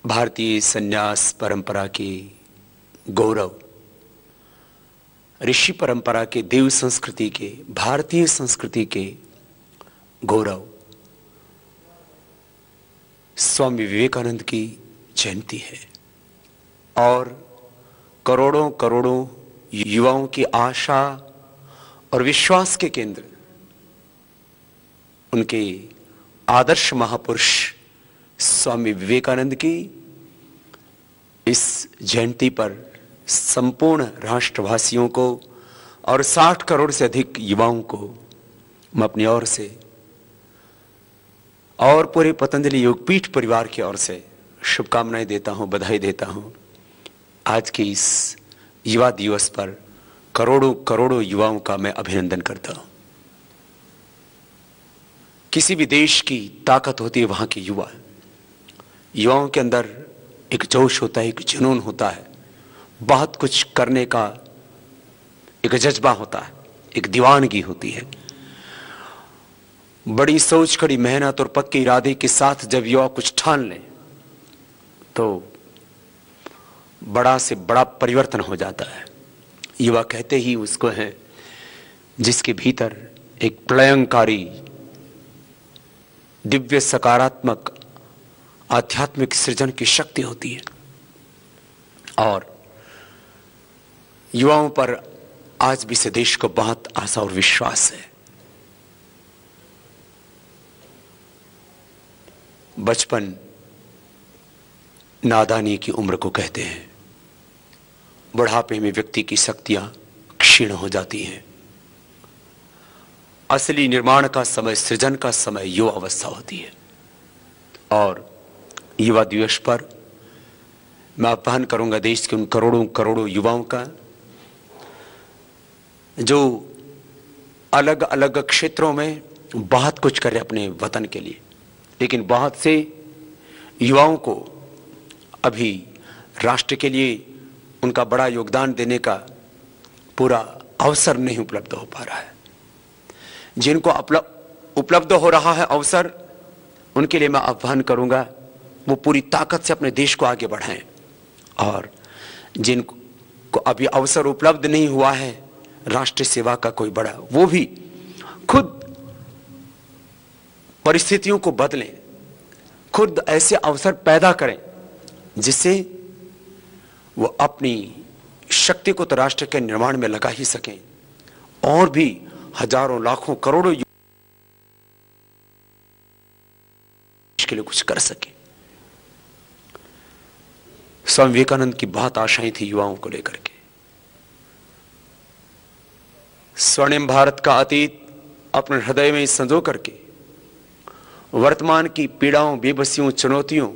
भारतीय संन्यास परंपरा के गौरव, ऋषि परंपरा के, देव संस्कृति के, भारतीय संस्कृति के गौरव स्वामी विवेकानंद की जयंती है और करोड़ों करोड़ों युवाओं की आशा और विश्वास के केंद्र उनके आदर्श महापुरुष स्वामी विवेकानंद की इस जयंती पर संपूर्ण राष्ट्रवासियों को और 60 करोड़ से अधिक युवाओं को मैं अपनी ओर से और पूरे पतंजलि योगपीठ परिवार की ओर से शुभकामनाएं देता हूं, बधाई देता हूं। आज के इस युवा दिवस पर करोड़ों करोड़ों युवाओं का मैं अभिनंदन करता हूं। किसी भी देश की ताकत होती है वहां के युवा। युवाओं के अंदर एक जोश होता है, एक जुनून होता है, बहुत कुछ करने का एक जज्बा होता है, एक दीवानगी होती है। बड़ी सोच, कड़ी मेहनत और पक्के इरादे के साथ जब युवा कुछ ठान ले तो बड़ा से बड़ा परिवर्तन हो जाता है। युवा कहते ही उसको है जिसके भीतर एक प्रलयंकारी दिव्य सकारात्मक आध्यात्मिक सृजन की शक्ति होती है और युवाओं पर आज भी से देश को बहुत आशा और विश्वास है। बचपन नादानी की उम्र को कहते हैं। बुढ़ापे में व्यक्ति की शक्तियां क्षीण हो जाती हैं। असली निर्माण का समय, सृजन का समय युवा अवस्था होती है और युवा दिवस पर मैं आह्वान करूंगा देश के उन करोड़ों करोड़ों युवाओं का जो अलग अलग क्षेत्रों में बहुत कुछ कर रहे अपने वतन के लिए, लेकिन बहुत से युवाओं को अभी राष्ट्र के लिए उनका बड़ा योगदान देने का पूरा अवसर नहीं उपलब्ध हो पा रहा है। जिनको उपलब्ध हो रहा है अवसर, उनके लिए मैं आह्वान करूंगा वो पूरी ताकत से अपने देश को आगे बढ़ाएं और जिनको अभी अवसर उपलब्ध नहीं हुआ है राष्ट्र सेवा का कोई बड़ा, वो भी खुद परिस्थितियों को बदलें, खुद ऐसे अवसर पैदा करें जिससे वो अपनी शक्ति को तो राष्ट्र के निर्माण में लगा ही सकें और भी हजारों लाखों करोड़ों के लिए कुछ कर सके। स्वामी विवेकानंद की बहुत आशाएं थी युवाओं को लेकर के। स्वर्णिम भारत का अतीत अपने हृदय में संजो करके वर्तमान की पीड़ाओं, बेबसियों, चुनौतियों,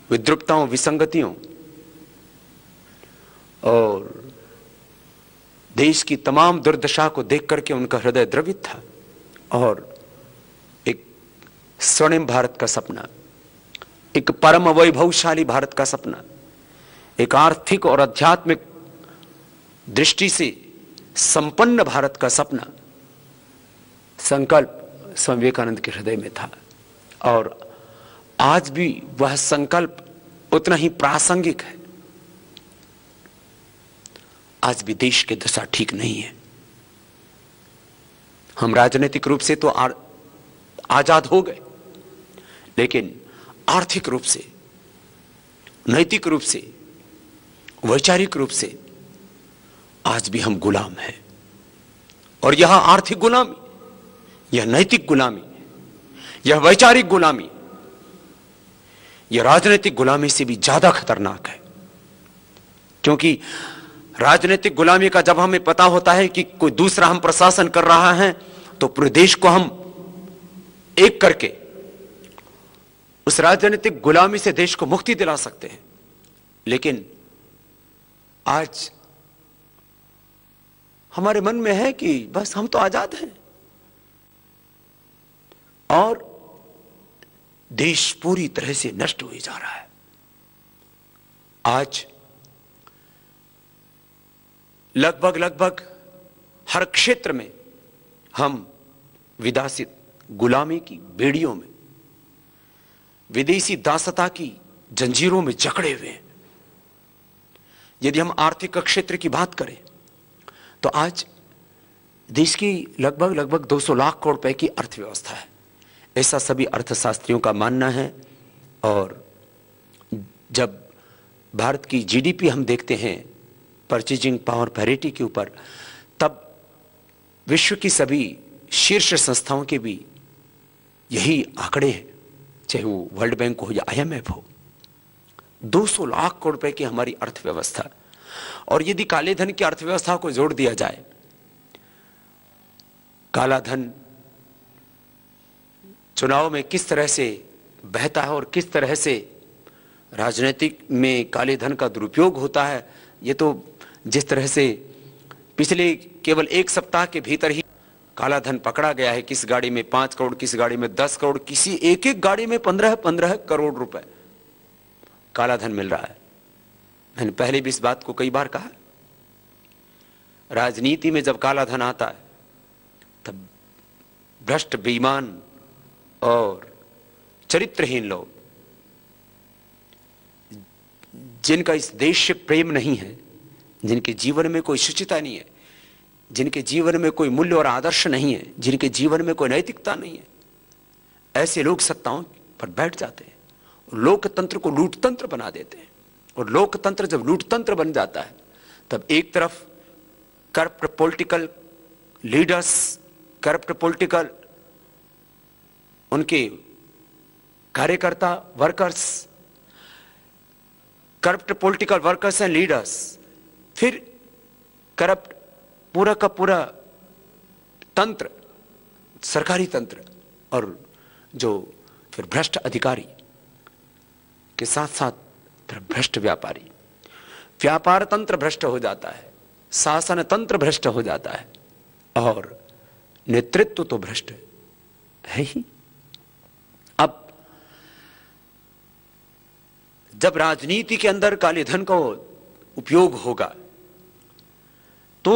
विद्रुपताओं, विसंगतियों और देश की तमाम दुर्दशा को देख करके उनका हृदय द्रवित था और एक स्वर्णिम भारत का सपना, एक परम वैभवशाली भारत का सपना, एक आर्थिक और आध्यात्मिक दृष्टि से संपन्न भारत का सपना, संकल्प स्वामी विवेकानंद के हृदय में था और आज भी वह संकल्प उतना ही प्रासंगिक है। आज भी देश की दशा ठीक नहीं है। हम राजनीतिक रूप से तो आजाद हो गए, लेकिन आर्थिक रूप से, नैतिक रूप से, वैचारिक रूप से आज भी हम गुलाम हैं। और यह आर्थिक गुलामी, यह नैतिक गुलामी, यह वैचारिक गुलामी, यह राजनीतिक गुलामी से भी ज्यादा खतरनाक है। क्योंकि राजनीतिक गुलामी का जब हमें पता होता है कि कोई दूसरा हम प्रशासन कर रहा है तो पूरे देश को हम एक करके उस राजनीतिक गुलामी से देश को मुक्ति दिला सकते हैं। लेकिन आज हमारे मन में है कि बस हम तो आजाद हैं और देश पूरी तरह से नष्ट हुए जा रहा है। आज लगभग हर क्षेत्र में हम विदासित गुलामी की बेड़ियों में, विदेशी दासता की जंजीरों में जकड़े हुए हैं। यदि हम आर्थिक क्षेत्र की बात करें तो आज देश की लगभग 200 लाख करोड़ रुपए की अर्थव्यवस्था है, ऐसा सभी अर्थशास्त्रियों का मानना है। और जब भारत की जीडीपी हम देखते हैं परचेजिंग पावर पैरिटी के ऊपर, तब विश्व की सभी शीर्ष संस्थाओं के भी यही आंकड़े हैं, चाहे वो वर्ल्ड बैंक हो या आईएमएफ हो। 200 लाख करोड़ रुपए की हमारी अर्थव्यवस्था, और यदि काले धन की अर्थव्यवस्था को जोड़ दिया जाए, काला धन चुनाव में किस तरह से बहता है और किस तरह से राजनीतिक में काले धन का दुरुपयोग होता है, ये तो जिस तरह से पिछले केवल एक सप्ताह के भीतर ही काला धन पकड़ा गया है, किस गाड़ी में 5 करोड़, किस गाड़ी में 10 करोड़, किसी एक गाड़ी में 15 करोड़ रुपए काला धन मिल रहा है। मैंने पहले भी इस बात को कई बार कहा, राजनीति में जब काला धन आता है तब भ्रष्ट, बेईमान और चरित्रहीन लोग, जिनका इस देश से प्रेम नहीं है, जिनके जीवन में कोई शुचिता नहीं है, जिनके जीवन में कोई मूल्य और आदर्श नहीं है, जिनके जीवन में कोई नैतिकता नहीं है, ऐसे लोग सत्ताओं पर बैठ जाते हैं, लोकतंत्र को लूटतंत्र बना देते हैं। और लोकतंत्र जब लूटतंत्र बन जाता है तब एक तरफ corrupt political leaders, corrupt political उनके कार्यकर्ता, workers, corrupt political workers and leaders, फिर करप्ट पूरा का पूरा तंत्र, सरकारी तंत्र, और जो फिर भ्रष्ट अधिकारी के साथ साथ भ्रष्ट व्यापारी, व्यापार तंत्र भ्रष्ट हो जाता है, शासन तंत्र भ्रष्ट हो जाता है, और नेतृत्व तो भ्रष्ट है ही। अब जब राजनीति के अंदर काले धन का उपयोग होगा तो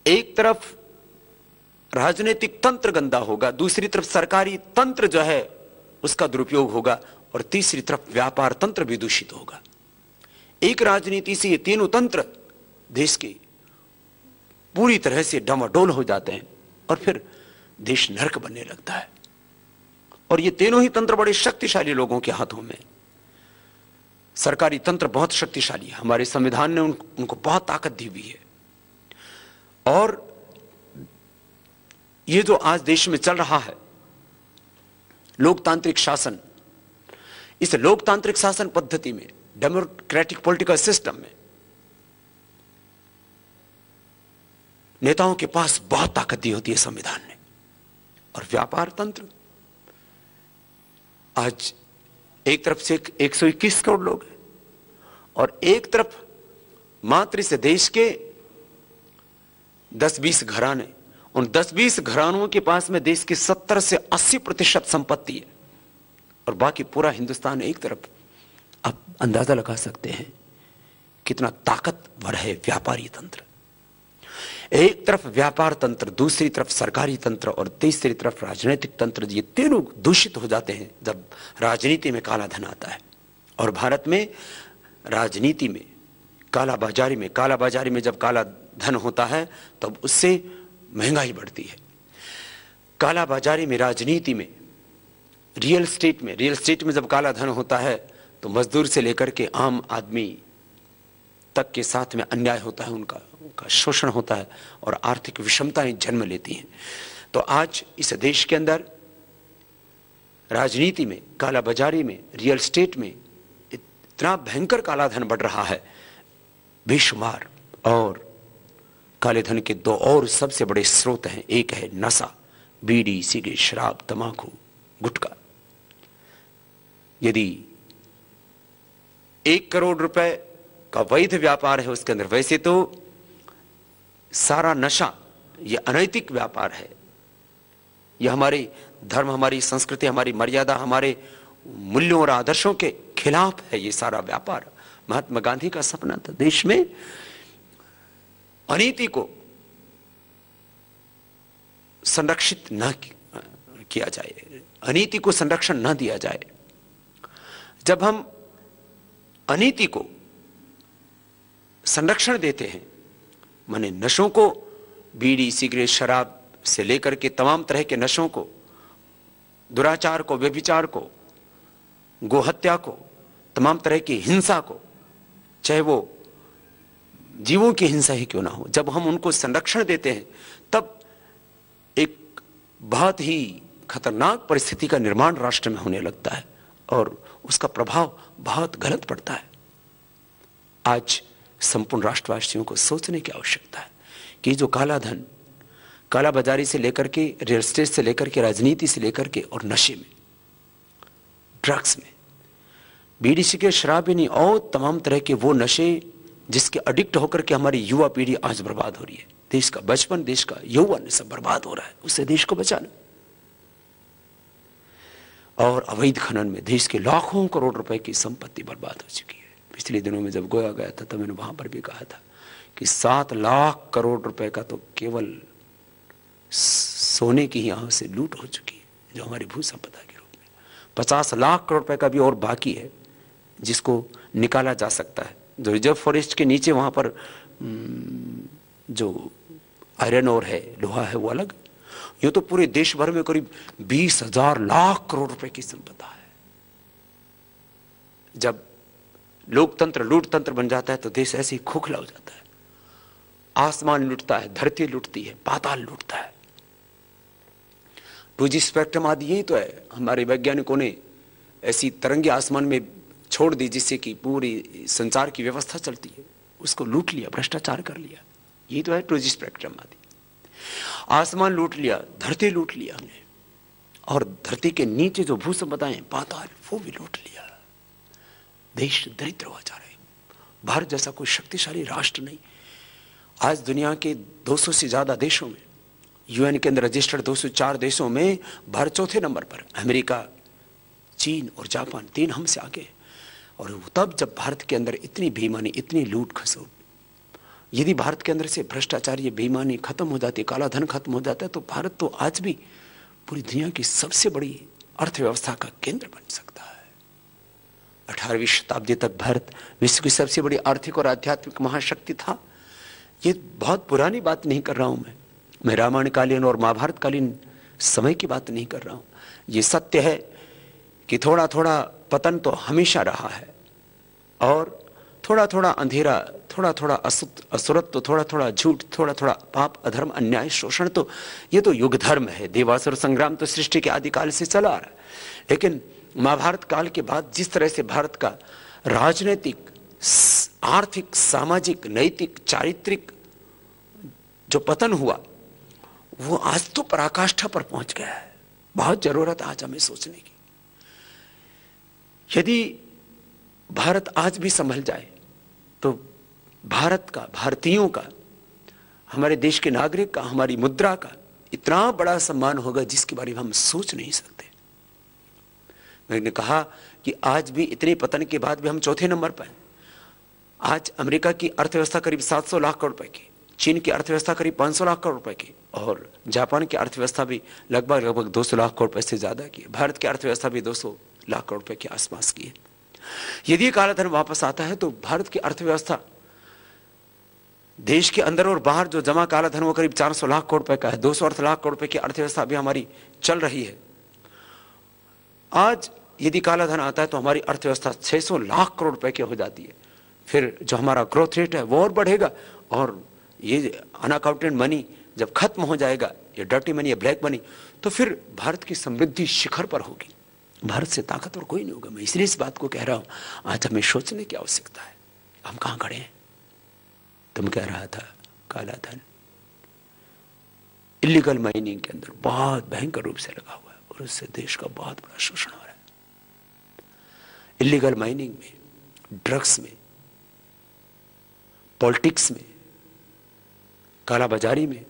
एक तरफ राजनीतिक तंत्र गंदा होगा, दूसरी तरफ सरकारी तंत्र जो है उसका दुरुपयोग होगा, और तीसरी तरफ व्यापार तंत्र भी दूषित होगा। एक राजनीति से ये तीनों तंत्र देश के पूरी तरह से डमाडोल हो जाते हैं और फिर देश नरक बनने लगता है। और ये तीनों ही तंत्र बड़े शक्तिशाली लोगों के हाथों में। सरकारी तंत्र बहुत शक्तिशाली है, हमारे संविधान ने उनको बहुत ताकत दी हुई है। और ये जो आज देश में चल रहा है लोकतांत्रिक शासन, इस लोकतांत्रिक शासन पद्धति में, डेमोक्रेटिक पॉलिटिकल सिस्टम में, नेताओं के पास बहुत ताकत दी होती है संविधान ने। और व्यापार तंत्र, आज एक तरफ से 121 करोड़ लोग हैं और एक तरफ मात्र इस देश के 10-20 घराने, उन 10-20 घरानों के पास में देश की 70 से 80% संपत्ति है और बाकी पूरा हिंदुस्तान एक तरफ। आप अंदाजा लगा सकते हैं कितना ताकतवर है व्यापारी तंत्र। एक तरफ व्यापार तंत्र, दूसरी तरफ सरकारी तंत्र और तीसरी तरफ राजनीतिक तंत्र, ये तीनों दूषित हो जाते हैं जब राजनीति में काला धन आता है। और भारत में राजनीति में कालाबाजारी में जब काला धन होता है तब उससे महंगाई बढ़ती है। कालाबाजारी में, राजनीति में, रियल एस्टेट में जब काला धन होता है तो मजदूर से लेकर के आम आदमी तक के साथ में अन्याय होता है, उनका शोषण होता है और आर्थिक विषमताएं जन्म लेती हैं। तो आज इस देश के अंदर राजनीति में, कालाबाजारी में, रियल एस्टेट में इतना भयंकर काला धन बढ़ रहा है बेशुमार। और काले धन के दो और सबसे बड़े स्रोत हैं, एक है नशा, बीड़ी, सिगरेट, शराब, तंबाकू, गुटखा। यदि 1 करोड़ रुपए का वैध व्यापार है उसके अंदर, वैसे तो सारा नशा ये अनैतिक व्यापार है, यह हमारे धर्म, हमारी संस्कृति, हमारी मर्यादा, हमारे मूल्यों और आदर्शों के खिलाफ है ये सारा व्यापार। महात्मा गांधी का सपना था देश में अनीति को संरक्षित न किया जाए, अनीति को संरक्षण न दिया जाए, जब हम अनीति को संरक्षण देते हैं, माने नशों को, बीड़ी सिगरेट शराब से लेकर के तमाम तरह के नशों को, दुराचार को, व्यभिचार को, गोहत्या को, तमाम तरह की हिंसा को, चाहे वो जीवों की हिंसा ही क्यों ना हो, जब हम उनको संरक्षण देते हैं तब एक बहुत ही खतरनाक परिस्थिति का निर्माण राष्ट्र में होने लगता है और उसका प्रभाव बहुत गलत पड़ता है। आज संपूर्ण राष्ट्रवासियों को सोचने की आवश्यकता है कि जो काला धन, काला बाजारी से लेकर के, रियल एस्टेट से लेकर के, राजनीति से लेकर के और नशे में, ड्रग्स में, बीड़ी सिगरेट शराब नहीं और तमाम तरह के वो नशे जिसके एडिक्ट होकर के हमारी युवा पीढ़ी आज बर्बाद हो रही है। देश का बचपन, देश का यौवन सब बर्बाद हो रहा है। उससे देश को बचाना। और अवैध खनन में देश के लाखों करोड़ रुपए की संपत्ति बर्बाद हो चुकी है। पिछले दिनों में जब गोया गया था तो मैंने वहां पर भी कहा था कि 7 लाख करोड़ रुपए का तो केवल सोने की यहां से लूट हो चुकी है, जो हमारी भू संपदा के रूप में। 50 लाख करोड़ रुपए का भी और बाकी है जिसको निकाला जा सकता है। जो रिजर्व फॉरेस्ट के नीचे वहां पर जो आयरन ओर है, लोहा है, वो अलग। ये तो पूरे देश भर में करीब 20,000 लाख करोड़ रुपए की संपदा है। जब लोकतंत्र लूटतंत्र बन जाता है तो देश ऐसे ही खोखला हो जाता है। आसमान लूटता है, धरती लूटती है, पाताल लूटता है। 2G स्पेक्ट्रम आदि यही तो है। हमारे वैज्ञानिकों ने ऐसी तरंगे आसमान में छोड़ दी जिससे कि पूरी संचार की व्यवस्था चलती है, उसको लूट लिया, भ्रष्टाचार कर लिया। यही तो है 2G स्पेक्ट्रम आदि। आसमान लूट लिया, धरती लूट लिया हमने, और धरती के नीचे जो भू संपदाएं, पाताल, वो भी लूट लिया। देश दरिद्र हो जा रहे। भारत जैसा कोई शक्तिशाली राष्ट्र नहीं। आज दुनिया के 200 से ज्यादा देशों में, यूएन के अंदर रजिस्टर्ड 204 देशों में भारत चौथे नंबर पर। अमेरिका, चीन और जापान 3 हमसे आगे। और तब जब भारत के अंदर इतनी बेईमानी, इतनी लूट खसोट, यदि भारत के अंदर से भ्रष्टाचार, ये बेईमानी खत्म हो जाती, काला धन खत्म हो जाता है, तो भारत तो आज भी पूरी दुनिया की सबसे बड़ी अर्थव्यवस्था का केंद्र बन सकता है। 18वीं शताब्दी तक भारत विश्व की सबसे बड़ी आर्थिक और आध्यात्मिक महाशक्ति था। ये बहुत पुरानी बात नहीं कर रहा हूं मैं रामायण कालीन और महाभारत कालीन समय की बात नहीं कर रहा हूं। ये सत्य है कि थोड़ा थोड़ा पतन तो हमेशा रहा है, और थोड़ा थोड़ा अंधेरा, थोड़ा थोड़ा असुरत्व, थोड़ा थोड़ा झूठ, थोड़ा थोड़ा पाप, अधर्म, अन्याय, शोषण, तो ये तो युग धर्म है। देवासुर संग्राम तो सृष्टि के आदिकाल से चला आ रहा है। लेकिन महाभारत काल के बाद जिस तरह से भारत का राजनीतिक, आर्थिक, सामाजिक, नैतिक, चारित्रिक जो पतन हुआ, वो आज तो पराकाष्ठा पर पहुंच गया है। बहुत जरूरत आज हमें सोचने की। यदि भारत आज भी संभल जाए तो भारत का, भारतीयों का, हमारे देश के नागरिक का, हमारी मुद्रा का इतना बड़ा सम्मान होगा जिसके बारे में हम सोच नहीं सकते। मैंने कहा कि आज भी इतने पतन के बाद भी हम चौथे नंबर पर हैं। आज अमेरिका की अर्थव्यवस्था करीब 700 लाख करोड़ रुपए की, चीन की अर्थव्यवस्था करीब 500 लाख करोड़ रुपए की, और जापान की अर्थव्यवस्था भी लगभग 200 लाख करोड़ रुपए से ज्यादा की है। भारत की अर्थव्यवस्था भी 200 लाख करोड़ रुपए के आसपास की है। यदि काला धन वापस आता है तो भारत की अर्थव्यवस्था, देश के अंदर और बाहर जो जमा काला धन वो करीब 400 लाख करोड़ रुपए का है। 200 लाख करोड़ रुपए की अर्थव्यवस्था अभी हमारी चल रही है। आज यदि काला धन आता है तो हमारी अर्थव्यवस्था 600 लाख करोड़ रुपए की हो जाती है। फिर जो हमारा ग्रोथ रेट है वो और बढ़ेगा, और ये अनअकाउंटेड मनी जब खत्म हो जाएगा, ये डर्टी मनी या ब्लैक मनी, तो फिर भारत की समृद्धि शिखर पर होगी। भारत से ताकतवर कोई नहीं होगा। मैं इसलिए इस बात को कह रहा हूं, आज हमें सोचने की आवश्यकता है। हम कहां खड़े हैं? तुम कह रहा था काला धन इलीगल माइनिंग के अंदर बहुत भयंकर रूप से लगा हुआ है, और उससे देश का बहुत बड़ा शोषण हो रहा है। इलीगल माइनिंग में, ड्रग्स में, पॉलिटिक्स में, काला बाजारी में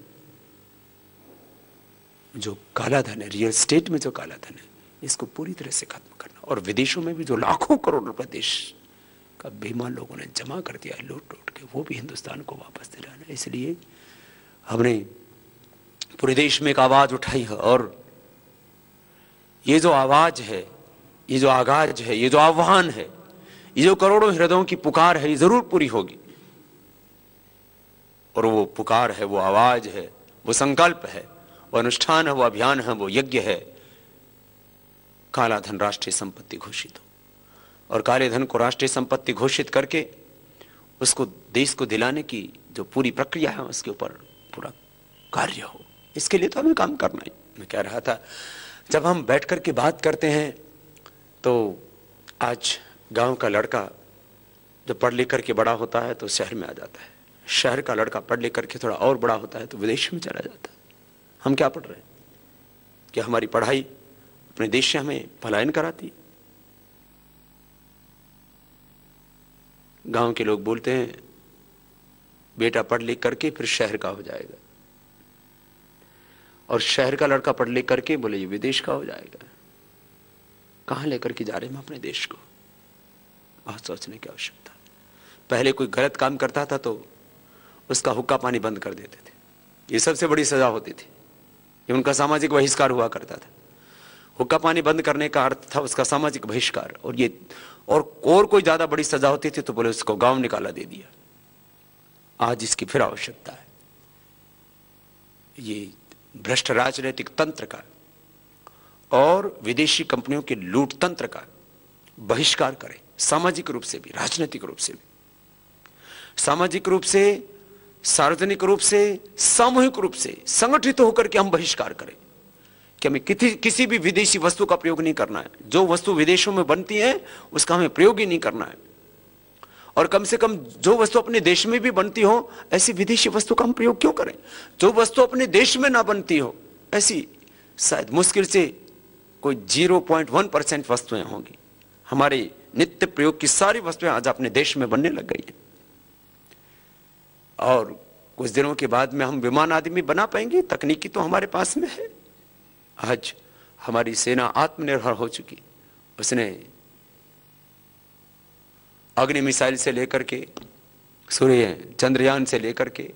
जो काला धन है, रियल एस्टेट में जो काला धन है, इसको पूरी तरह से खत्म करना। और विदेशों में भी जो लाखों करोड़ रुपए देश का बेईमान लोगों ने जमा कर दिया लूट लूट के, वो भी हिंदुस्तान को वापस दिलाना। इसलिए हमने पूरे देश में एक आवाज उठाई है, और ये जो आवाज है ये जो आगाज है, ये जो आह्वान है, ये जो करोड़ों हृदयों की पुकार है, ये जरूर पूरी होगी। और वो पुकार है, वो आवाज है, वो संकल्प है, वो अनुष्ठान है, वो अभियान है, वो यज्ञ है, काला धन राष्ट्रीय संपत्ति घोषित हो। और काले धन को राष्ट्रीय संपत्ति घोषित करके उसको देश को दिलाने की जो पूरी प्रक्रिया है उसके ऊपर पूरा कार्य हो, इसके लिए तो हमें काम करना है। मैं कह रहा था, जब हम बैठ कर के बात करते हैं तो आज गांव का लड़का जब पढ़ लिख करके बड़ा होता है तो शहर में आ जाता है, शहर का लड़का पढ़ लिख करके थोड़ा और बड़ा होता है तो विदेश में चला जाता है। हम क्या पढ़ रहे हैं? क्या हमारी पढ़ाई अपने देश से हमें पलायन कराती? गांव के लोग बोलते हैं बेटा पढ़ लिख करके फिर शहर का हो जाएगा, और शहर का लड़का पढ़ लिख करके बोले ये विदेश का हो जाएगा। कहां लेकर के जा रहे हैं हम अपने देश को? बहुत सोचने की आवश्यकता है। पहले कोई गलत काम करता था तो उसका हुक्का पानी बंद कर देते थे, ये सबसे बड़ी सजा होती थी, ये उनका सामाजिक बहिष्कार हुआ करता था। हुक्का पानी बंद करने का अर्थ था उसका सामाजिक बहिष्कार। और ये और कोई ज्यादा बड़ी सजा होती थी तो बोले उसको गांव निकाला दे दिया। आज इसकी फिर आवश्यकता है। ये भ्रष्ट राजनीतिक तंत्र का और विदेशी कंपनियों के लूट तंत्र का बहिष्कार करें, सामाजिक रूप से भी, राजनीतिक रूप से भी, सामाजिक रूप से, सार्वजनिक रूप से, सामूहिक रूप से संगठित होकर के हम बहिष्कार करें कि हमें किसी भी विदेशी वस्तु का प्रयोग नहीं करना है। जो वस्तु विदेशों में बनती है उसका हमें प्रयोग ही नहीं करना है। और कम से कम जो वस्तु अपने देश में भी बनती हो ऐसी विदेशी वस्तु का हम प्रयोग क्यों करें? जो वस्तु अपने देश में ना बनती हो ऐसी शायद मुश्किल से कोई 0.1% वस्तुएं होंगी। हमारे नित्य प्रयोग की सारी वस्तुएं आज अपने देश में बनने लग गई हैं। और कुछ दिनों के बाद में हम विमान आदि भी बना पाएंगे। तकनीकी तो हमारे पास में है। आज हमारी सेना आत्मनिर्भर हो चुकी। उसने अग्नि मिसाइल से लेकर के, सूर्य चंद्रयान से लेकर के,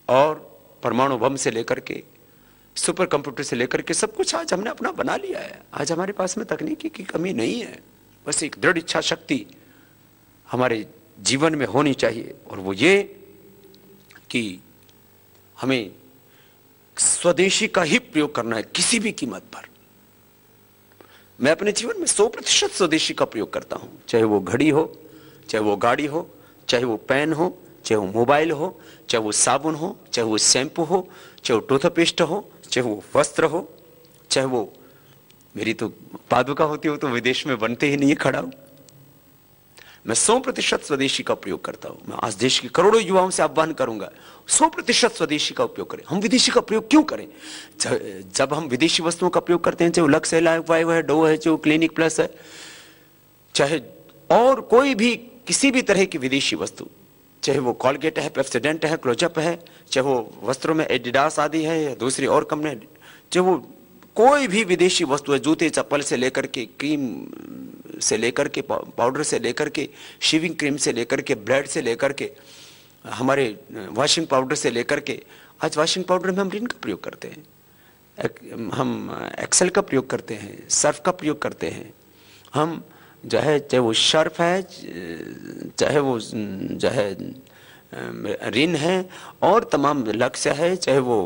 और परमाणु बम से लेकर के, सुपर कंप्यूटर से लेकर के सब कुछ आज हमने अपना बना लिया है। आज हमारे पास में तकनीकी की कमी नहीं है। बस एक दृढ़ इच्छा शक्ति हमारे जीवन में होनी चाहिए, और वो ये कि हमें स्वदेशी का ही प्रयोग करना है किसी भी कीमत पर। मैं अपने जीवन में 100% स्वदेशी का प्रयोग करता हूं, चाहे वो घड़ी हो, चाहे वो गाड़ी हो, चाहे वो पेन हो, चाहे वो मोबाइल हो, चाहे वो साबुन हो, चाहे वो शैम्पू हो, चाहे वो टूथपेस्ट हो, चाहे वो वस्त्र हो, चाहे वो मेरी तो पादुका होती हो तो विदेश में बनते ही नहीं है खड़ा हो। मैं 100% स्वदेशी का प्रयोग करता हूं। मैं आज देश के करोड़ों युवाओं से आह्वान करूंगा 100% स्वदेशी का उपयोग करें। हम विदेशी का प्रयोग क्यों करें? जब हम विदेशी वस्तुओं का प्रयोग करते हैं, चाहे वो लक्स है, लाइफ फाइव है, डो है, चाहे क्लिनिक प्लस है, चाहे और कोई भी किसी भी तरह की विदेशी वस्तु, चाहे वो कॉलगेट है, पेप्सोडेंट है, क्लोजअप है, चाहे वो वस्त्रों में एडिडास आदि है या दूसरी और कंपनी, चाहे वो कोई भी विदेशी वस्तु है, जूते चप्पल से लेकर के, क्रीम से लेकर के, पाउडर से लेकर के, शेविंग क्रीम से लेकर के, ब्लेड से लेकर के, हमारे वॉशिंग पाउडर से लेकर के, आज वॉशिंग पाउडर में हम रिन का प्रयोग करते हैं, हम एक्सेल का प्रयोग करते हैं, सर्फ का प्रयोग करते हैं, हम जो है चाहे वो सर्फ है, चाहे वो जो है रिन है, और तमाम लक्ष्य है, चाहे वो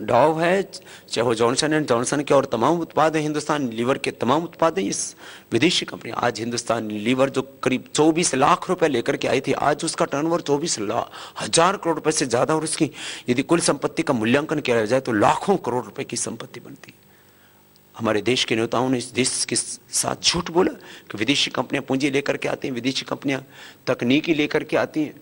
डॉव है, चाहे वो जॉनसन एंड जॉनसन के और तमाम उत्पाद हैं, हिंदुस्तान लीवर के तमाम उत्पाद हैं इस विदेशी कंपनी। आज हिंदुस्तान लीवर जो करीब 24 लाख रुपए लेकर के आई थी, आज उसका टर्नओवर 24,000 करोड़ रुपए से ज्यादा, और उसकी यदि कुल संपत्ति का मूल्यांकन किया जाए तो लाखों करोड़ रुपए की संपत्ति बनती है। हमारे देश के नेताओं ने इस देश के साथ झूठ बोला कि विदेशी कंपनियां पूंजी लेकर के आती हैं, विदेशी कंपनियां तकनीकी लेकर के आती हैं,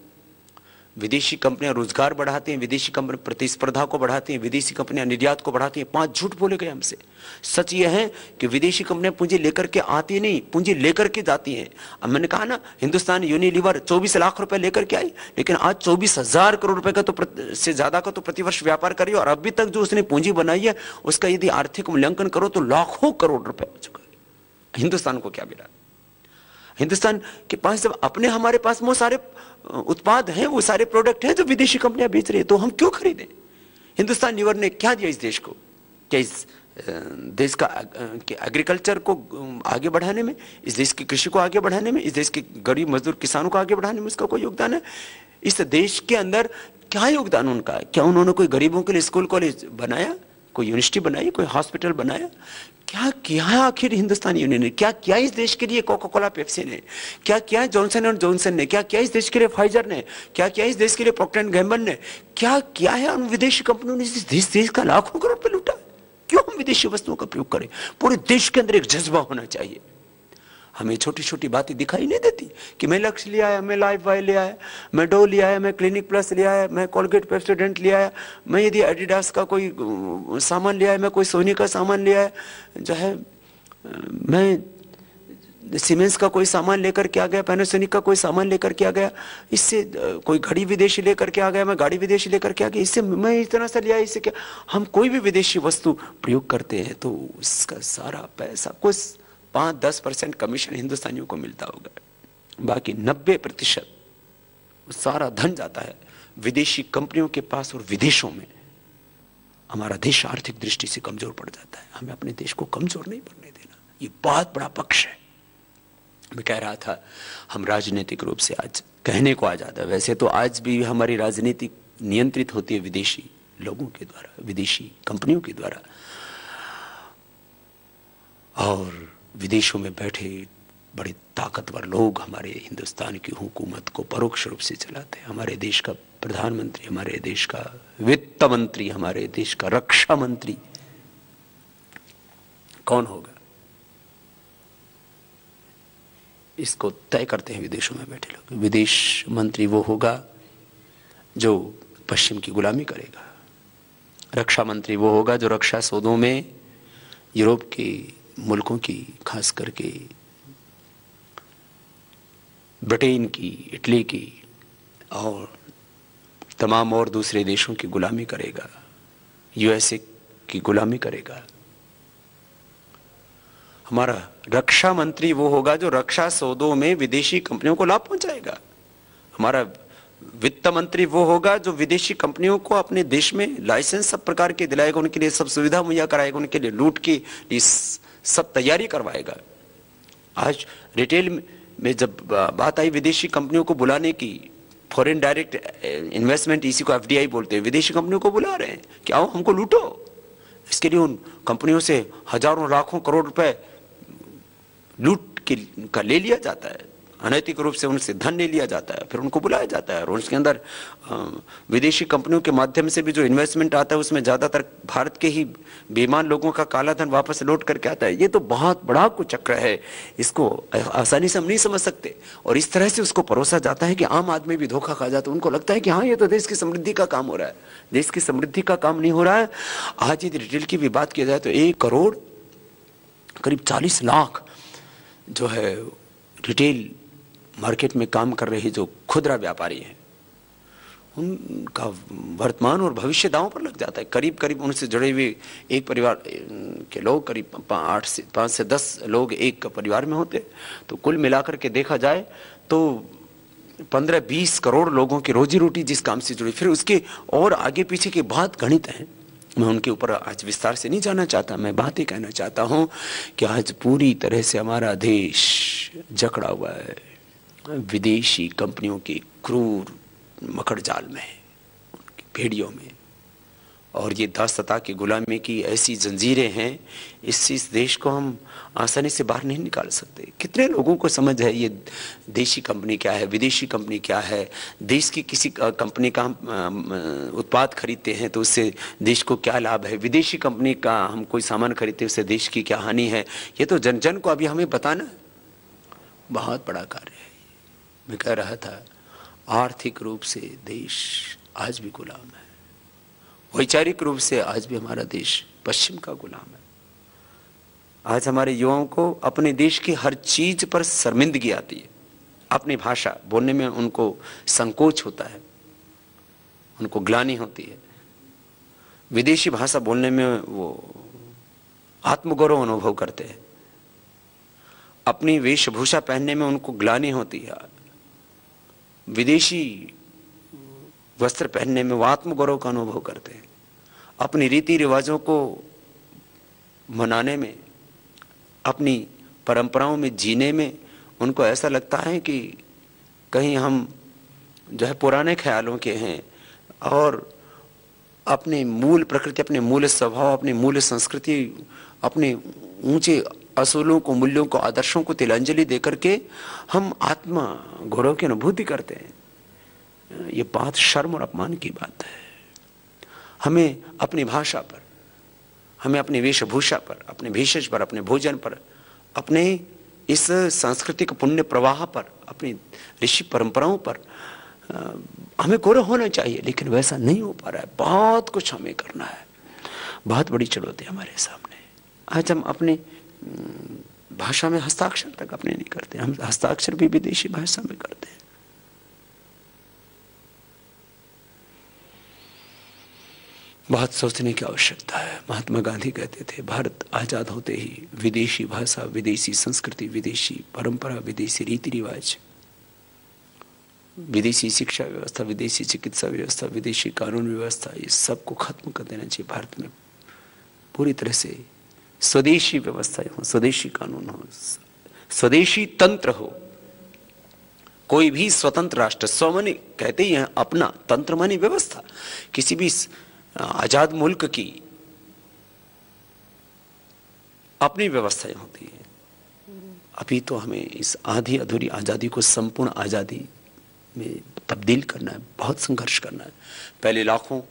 विदेशी कंपनियां रोजगार बढ़ाती हैं, विदेशी कंपनियां प्रतिस्पर्धा को बढ़ाती हैं, विदेशी कंपनियां निर्यात को बढ़ाती हैं। 5 झूठ बोले गए हमसे। सच यह है कि विदेशी कंपनियां पूंजी लेकर के आती नहीं, पूंजी लेकर के जाती हैं। अब मैंने कहा ना, हिंदुस्तान यूनिलीवर 24 लाख रुपए लेकर के आई, लेकिन आज 24,000 करोड़ रुपए का तो से ज्यादा का तो प्रतिवर्ष व्यापार करी, और अभी तक जो उसने पूंजी बनाई है उसका यदि आर्थिक मूल्यांकन करो तो लाखों करोड़ रुपए हो चुका है। हिंदुस्तान को क्या मिला? हिंदुस्तान के पास जब अपने हमारे पास वो सारे उत्पाद हैं, वो सारे प्रोडक्ट हैं जो विदेशी कंपनियां बेच रही है, तो हम क्यों खरीदें? हिंदुस्तान लीवर ने क्या दिया इस देश को? क्या इस देश का एग्रीकल्चर को आगे बढ़ाने में, इस देश की कृषि को आगे बढ़ाने में, इस देश के गरीब मजदूर किसानों को आगे बढ़ाने में उसका कोई योगदान है? इस देश के अंदर क्या योगदान उनका है? क्या उन्होंने कोई गरीबों के लिए स्कूल कॉलेज बनाया, कोई यूनिवर्सिटी बनाई, कोई हॉस्पिटल बनाया? क्या किया है आखिर हिंदुस्तान यूनियन ने? क्या किया इस देश के लिए कोका कोला पेप्सी ने? क्या किया जॉनसन एंड जॉनसन ने? क्या किया इस देश के लिए फाइजर ने? क्या किया इस देश के लिए प्रॉक्टर एंड गैम्बल ने? क्या किया है उन विदेशी कंपनियों ने? इस देश का लाखों करोड़ रुपए लूटा। क्यों हम विदेशी वस्तुओं का प्रयोग करें? पूरे देश के अंदर एक जज्बा होना चाहिए। हमें छोटी छोटी बातें दिखाई नहीं देती कि मैं लक्ष्य ले आया, मैं लाइफ बॉय ले आया, मैं डो ले आया, मैं क्लिनिक प्लस ले आया, मैं कोलगेट पेप्सोडेंट ले आया, मैं यदि एडिडास का कोई सामान ले आया, मैं कोई सोनी का सामान ले आया, जो है मैं सीमेंस का कोई सामान लेकर के आ गया, पैनासोनिक का कोई सामान लेकर के आ गया, इससे कोई घड़ी विदेशी लेकर के आ गया, मैं गाड़ी विदेशी लेकर के आ गया, इससे मैं इतना सा लिया, इससे क्या? हम कोई भी विदेशी वस्तु प्रयोग करते हैं तो उसका सारा पैसा कुछ 5-10% कमीशन हिंदुस्तानियों को मिलता होगा, बाकी 90% सारा धन जाता है विदेशी कंपनियों के पास और विदेशों में। हमारा देश आर्थिक दृष्टि से कमजोर पड़ जाता है। हमें अपने देश को कमजोर नहीं पड़ने देना, ये बहुत बड़ा पक्ष है। मैं कह रहा था हम राजनीतिक रूप से आज कहने को आजाद है, वैसे तो आज भी हमारी राजनीति नियंत्रित होती है विदेशी लोगों के द्वारा, विदेशी कंपनियों के द्वारा, और विदेशों में बैठे बड़े ताकतवर लोग हमारे हिंदुस्तान की हुकूमत को परोक्ष रूप से चलाते हैं। हमारे देश का प्रधानमंत्री, हमारे देश का वित्त मंत्री, हमारे देश का रक्षा मंत्री कौन होगा, इसको तय करते हैं विदेशों में बैठे लोग। विदेश मंत्री वो होगा जो पश्चिम की गुलामी करेगा, रक्षा मंत्री वो होगा जो रक्षा सौदों में यूरोप के मुल्कों की, खास करके ब्रिटेन की, इटली की और तमाम और दूसरे देशों की गुलामी करेगा, यूएसए की गुलामी करेगा। हमारा रक्षा मंत्री वो होगा जो रक्षा सौदों में विदेशी कंपनियों को लाभ पहुंचाएगा। हमारा वित्त मंत्री वो होगा जो विदेशी कंपनियों को अपने देश में लाइसेंस सब प्रकार के दिलाएगा, उनके लिए सब सुविधा मुहैया कराएगा, उनके लिए लूट की सब तैयारी करवाएगा। आज रिटेल में जब बात आई विदेशी कंपनियों को बुलाने की, फॉरेन डायरेक्ट इन्वेस्टमेंट, इसी को एफडीआई बोलते हैं, विदेशी कंपनियों को बुला रहे हैं कि आओ हमको लूटो। इसके लिए उन कंपनियों से हजारों लाखों करोड़ रुपए लूट का ले लिया जाता है, अनैतिक रूप से उनसे धन ले लिया जाता है, फिर उनको बुलाया जाता है और उसके अंदर विदेशी कंपनियों के माध्यम से भी जो इन्वेस्टमेंट आता है उसमें ज्यादातर भारत के ही बेईमान लोगों का काला धन वापस लौट करके आता है। ये तो बहुत बड़ा कुचक्र है, इसको आसानी से हम नहीं समझ सकते और इस तरह से उसको परोसा जाता है कि आम आदमी भी धोखा खा जाता है। उनको लगता है कि हाँ ये तो देश की समृद्धि का काम हो रहा है, देश की समृद्धि का काम नहीं हो रहा है। आज यदि रिटेल की भी बात की जाए तो 1 करोड़ करीब 40 लाख जो है रिटेल मार्केट में काम कर रहे जो खुदरा व्यापारी हैं, उनका वर्तमान और भविष्य दांव पर लग जाता है। करीब करीब उनसे जुड़े हुए एक परिवार के लोग करीब 5 से 10 लोग एक परिवार में होते, तो कुल मिलाकर के देखा जाए तो 15-20 करोड़ लोगों की रोजी रोटी जिस काम से जुड़ी। फिर उसके और आगे पीछे के बहुत गणित हैं, मैं उनके ऊपर आज विस्तार से नहीं जाना चाहता। मैं बात ही कहना चाहता हूं कि आज पूरी तरह से हमारा देश जकड़ा हुआ है विदेशी कंपनियों की क्रूर मकड़ जाल में, उनकी भेड़ियों में, और ये दासता की गुलामी की ऐसी जंजीरें हैं, इस देश को हम आसानी से बाहर नहीं निकाल सकते। कितने लोगों को समझ है ये देशी कंपनी क्या है, विदेशी कंपनी क्या है, देश की किसी कंपनी का हम उत्पाद खरीदते हैं तो उससे देश को क्या लाभ है, विदेशी कंपनी का हम कोई सामान खरीदते हैं उससे देश की क्या हानि है, ये तो जन जन को अभी हमें बताना बहुत बड़ा कार्य है। मैं कह रहा था आर्थिक रूप से देश आज भी गुलाम है, वैचारिक रूप से आज भी हमारा देश पश्चिम का गुलाम है। आज हमारे युवाओं को अपने देश की हर चीज पर शर्मिंदगी आती है, अपनी भाषा बोलने में उनको संकोच होता है, उनको ग्लानि होती है, विदेशी भाषा बोलने में वो आत्मगौरव अनुभव करते हैं, अपनी वेशभूषा पहनने में उनको ग्लानि होती है, विदेशी वस्त्र पहनने में वो आत्मगौरव का अनुभव करते हैं, अपनी रीति रिवाजों को मनाने में, अपनी परंपराओं में जीने में उनको ऐसा लगता है कि कहीं हम जो है पुराने ख्यालों के हैं और अपने मूल प्रकृति, अपने मूल स्वभाव, अपने मूल संस्कृति, अपने ऊंचे असूलों को, मूल्यों को, आदर्शों को तिलांजलि देकर के हम आत्मा गौरव की अनुभूति करते हैं। ये बात शर्म और अपमान की बात है। हमें अपनी भाषा पर, हमें अपनी वेशभूषा पर, अपने भेषज पर, अपने भोजन पर, अपने इस सांस्कृतिक पुण्य प्रवाह पर, अपनी ऋषि परंपराओं पर हमें गौरव होना चाहिए, लेकिन वैसा नहीं हो पा रहा है। बहुत कुछ हमें करना है, बहुत बड़ी चुनौती हमारे सामने। आज हम अपने भाषा में हस्ताक्षर तक अपने नहीं करते, हम हस्ताक्षर भी विदेशी भाषा में करते हैं। बहुत सोचने की आवश्यकता है। महात्मा गांधी कहते थे, भारत आजाद होते ही विदेशी भाषा, विदेशी संस्कृति, विदेशी परंपरा, विदेशी रीति रिवाज, विदेशी शिक्षा व्यवस्था, विदेशी चिकित्सा व्यवस्था, विदेशी कानून व्यवस्था, ये सबको खत्म कर देना चाहिए। भारत में पूरी तरह से स्वदेशी व्यवस्थाएं हो, स्वदेशी कानून हो, स्वदेशी तंत्र हो। कोई भी स्वतंत्र राष्ट्र, स्व माने कहते ही हैं अपना, तंत्र माने व्यवस्था। किसी भी आजाद मुल्क की अपनी व्यवस्थाएं होती हैं। अभी तो हमें इस आधी अधूरी आजादी को संपूर्ण आजादी में तब्दील करना है, बहुत संघर्ष करना है। पहले लाखों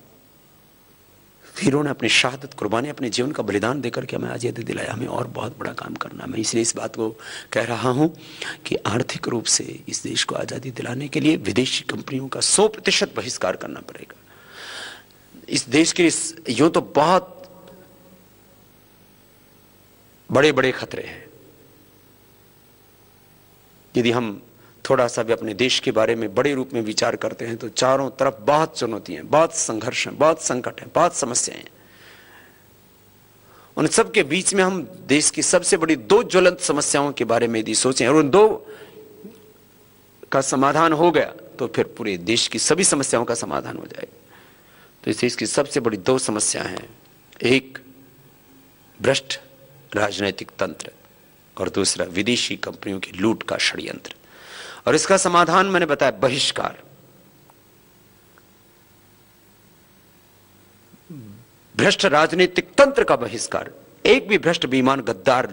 वीरों ने अपनी शहादत, कुर्बानी, अपने जीवन का बलिदान देकर के हमें आजादी दिलाया। हमें और बहुत बड़ा काम करना है। मैं इसलिए इस बात को कह रहा हूं कि आर्थिक रूप से इस देश को आजादी दिलाने के लिए विदेशी कंपनियों का 100% बहिष्कार करना पड़ेगा। इस देश के यूं तो बहुत बड़े बड़े खतरे हैं। यदि हम थोड़ा सा भी अपने देश के बारे में बड़े रूप में विचार करते हैं तो चारों तरफ बहुत चुनौतियां, बहुत संघर्ष हैं, बहुत संकट हैं, बहुत समस्याएं हैं। उन सब के बीच में हम देश की सबसे बड़ी 2 ज्वलंत समस्याओं के बारे में यदि सोचें और उन 2 का समाधान हो गया तो फिर पूरे देश की सभी समस्याओं का समाधान हो जाएगा। तो इस देश की सबसे बड़ी 2 समस्याएं हैं, एक भ्रष्ट राजनीतिक तंत्र और दूसरा विदेशी कंपनियों की लूट का षड्यंत्र। और इसका समाधान मैंने बताया, बहिष्कार। भ्रष्ट राजनीतिक तंत्र का बहिष्कार। एक भी भ्रष्ट, बेईमान, गद्दार,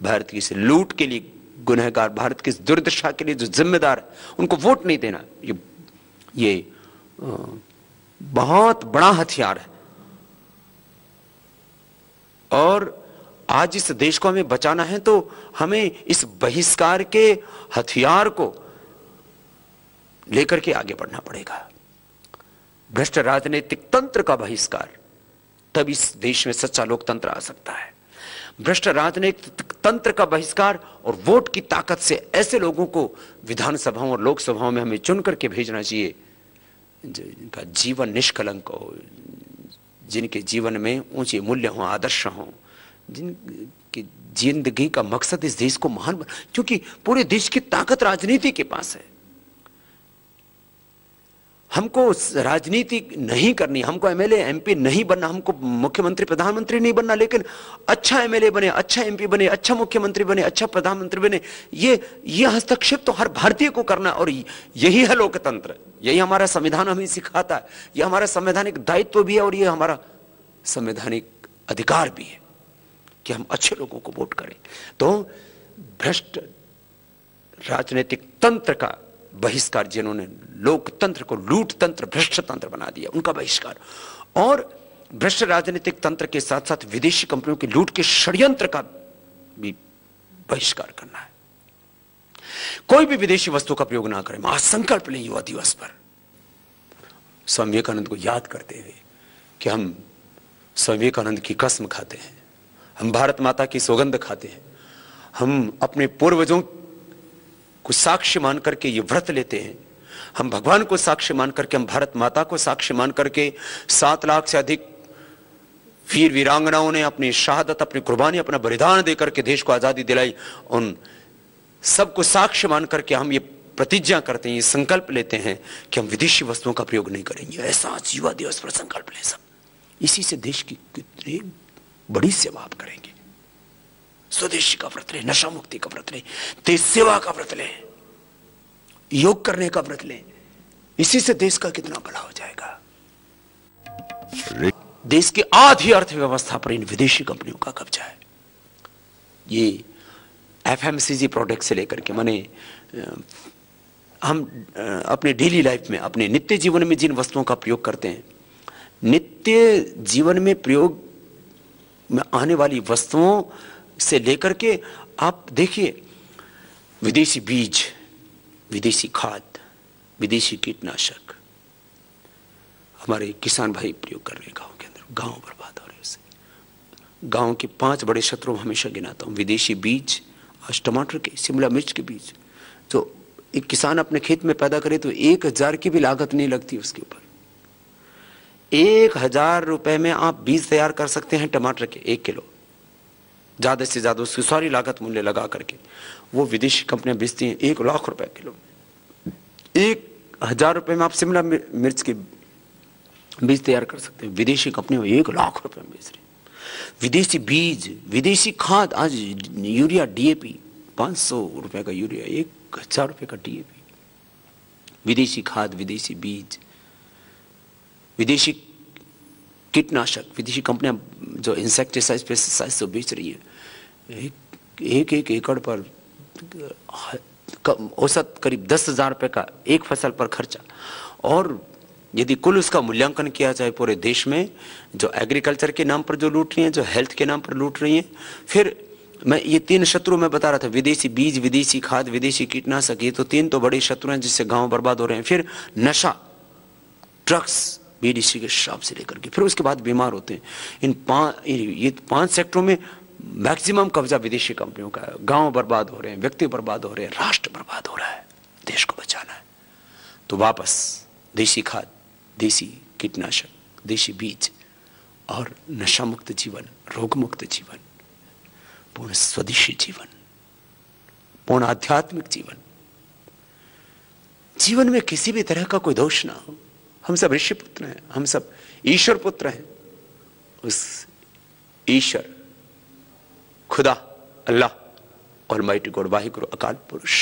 भारत की से लूट के लिए गुनहगार, भारत की दुर्दशा के लिए जो जिम्मेदार, उनको वोट नहीं देना। ये बहुत बड़ा हथियार है। और आज इस देश को हमें बचाना है तो हमें इस बहिष्कार के हथियार को लेकर के आगे बढ़ना पड़ेगा। भ्रष्ट राजनीतिक तंत्र का बहिष्कार, तब इस देश में सच्चा लोकतंत्र आ सकता है। भ्रष्ट राजनीतिक तंत्र का बहिष्कार और वोट की ताकत से ऐसे लोगों को विधानसभाओं और लोकसभाओं में हमें चुन करके भेजना चाहिए जिनका जीवन निष्कलंक हो, जिनके जीवन में ऊंचे मूल्य हो, आदर्श हो, जिनकी जिंदगी का मकसद इस देश को महान क्योंकि पूरे देश की ताकत राजनीति के पास है। हमको राजनीति नहीं करनी, हमको एमएलए एमपी नहीं बनना, हमको मुख्यमंत्री प्रधानमंत्री नहीं बनना, लेकिन अच्छा एमएलए बने, अच्छा एमपी बने, अच्छा मुख्यमंत्री बने, अच्छा प्रधानमंत्री बने, ये हस्तक्षेप तो हर भारतीय को करना। और यही है लोकतंत्र, यही हमारा संविधान हमें सिखाता है, यह हमारा संवैधानिक दायित्व भी है और यह हमारा संवैधानिक अधिकार भी है कि हम अच्छे लोगों को वोट करें। तो भ्रष्ट राजनीतिक तंत्र का बहिष्कार, जिन्होंने लोकतंत्र को लूट तंत्र, भ्रष्ट तंत्र बना दिया, उनका बहिष्कार। और भ्रष्ट राजनीतिक तंत्र के साथ साथ विदेशी कंपनियों की लूट के षड्यंत्र का भी बहिष्कार करना है। कोई भी विदेशी वस्तु का प्रयोग ना करें। आज संकल्प लें युवा दिवस पर स्वामी विवेकानंद को याद करते हुए कि हम स्वामी विवेकानंद की कसम खाते हैं, हम भारत माता की सौगंध खाते हैं, हम अपने पूर्वजों को साक्ष्य मान करके ये व्रत लेते हैं, हम भगवान को साक्ष्य मान करके, हम भारत माता को साक्ष्य मान करके 7 लाख से अधिक वीर वीरांगनाओं ने अपनी शहादत, अपनी कुर्बानी, अपना बलिदान देकर के देश को आजादी दिलाई। उन सबको साक्ष्य मान करके हम ये प्रतिज्ञा करते हैं, ये संकल्प लेते हैं कि हम विदेशी वस्तुओं का प्रयोग नहीं करेंगे। ऐसा आज युवा दिवस पर संकल्प लें सब। इसी से देश की कितनी बड़ी सेवा आप करेंगे। स्वदेशी का व्रत लें, नशा मुक्ति का व्रत लें, देश सेवा का व्रत लें, योग करने का व्रत लें। इसी से देश का कितना भला हो जाएगा। देश की आधी अर्थव्यवस्था पर इन विदेशी कंपनियों का कब्जा है। ये एफएमसीजी प्रोडक्ट से लेकर के, माने हम अपने डेली लाइफ में, अपने नित्य जीवन में जिन वस्तुओं का प्रयोग करते हैं, नित्य जीवन में प्रयोग में आने वाली वस्तुओं से लेकर के आप देखिए, विदेशी बीज, विदेशी खाद, विदेशी कीटनाशक हमारे किसान भाई प्रयोग कर रहे हैं गांव के अंदर। गांव बर्बाद हो रहे हैं उससे। गांव के 5 बड़े शत्रु हमेशा गिनाता हूं। विदेशी बीज, आज टमाटर के, शिमला मिर्च के बीज, जो एक किसान अपने खेत में पैदा करे तो 1000 की भी लागत नहीं लगती उसके ऊपर। 1000 रुपए में आप बीज तैयार कर सकते हैं टमाटर के 1 किलो, ज्यादा से ज्यादा उसकी सारी लागत मूल्य लगा करके। वो विदेशी कंपनियां बेचती हैं 1 लाख रुपए किलो में। 1000 रुपए में आप शिमला मिर्च के बीज तैयार कर सकते हैं, विदेशी कंपनियां 1 लाख रुपए में बेच रही। विदेशी बीज, विदेशी खाद, आज यूरिया डीएपी 500 रुपए का यूरिया, 1000 रुपए का डीएपी। विदेशी खाद, विदेशी बीज, विदेशी कीटनाशक, विदेशी कंपनियां जो इंसेक्टिसाइड, पेस्टिसाइड तो बेच रही है। एक एकड़ पर औसत करीब 10,000 रुपए का एक फसल पर खर्चा। और यदि कुल उसका मूल्यांकन किया जाए पूरे देश में, जो एग्रीकल्चर के नाम पर जो लूट रही हैं, जो हेल्थ के नाम पर लूट रही हैं, फिर मैं ये 3 शत्रु मैं बता रहा था, विदेशी बीज, विदेशी खाद, विदेशी कीटनाशक, ये तो 3 तो बड़े शत्रु हैं जिससे गांव बर्बाद हो रहे हैं। फिर नशा, ड्रग्स, बीड़ी सिगरेट, शराब से लेकर के, फिर उसके बाद बीमार होते हैं। ये 5 सेक्टरों में मैक्सिमम कब्जा विदेशी कंपनियों का है। गांव बर्बाद हो रहे हैं, व्यक्ति बर्बाद हो रहे हैं, राष्ट्र बर्बाद हो रहा है। देश को बचाना है तो वापस देशी खाद, देशी कीटनाशक, देशी बीज और नशा मुक्त जीवन, रोग मुक्त जीवन, पूर्ण स्वदेशी जीवन, पूर्ण आध्यात्मिक जीवन। जीवन में किसी भी तरह का कोई दोष ना हो। हम सब ऋषि पुत्र हैं, हम सब ईश्वर पुत्र हैं। उस ईश्वर, खुदा, अल्लाह, ऑलमाइटी गॉड, वाहिगुरु, अकाल पुरुष,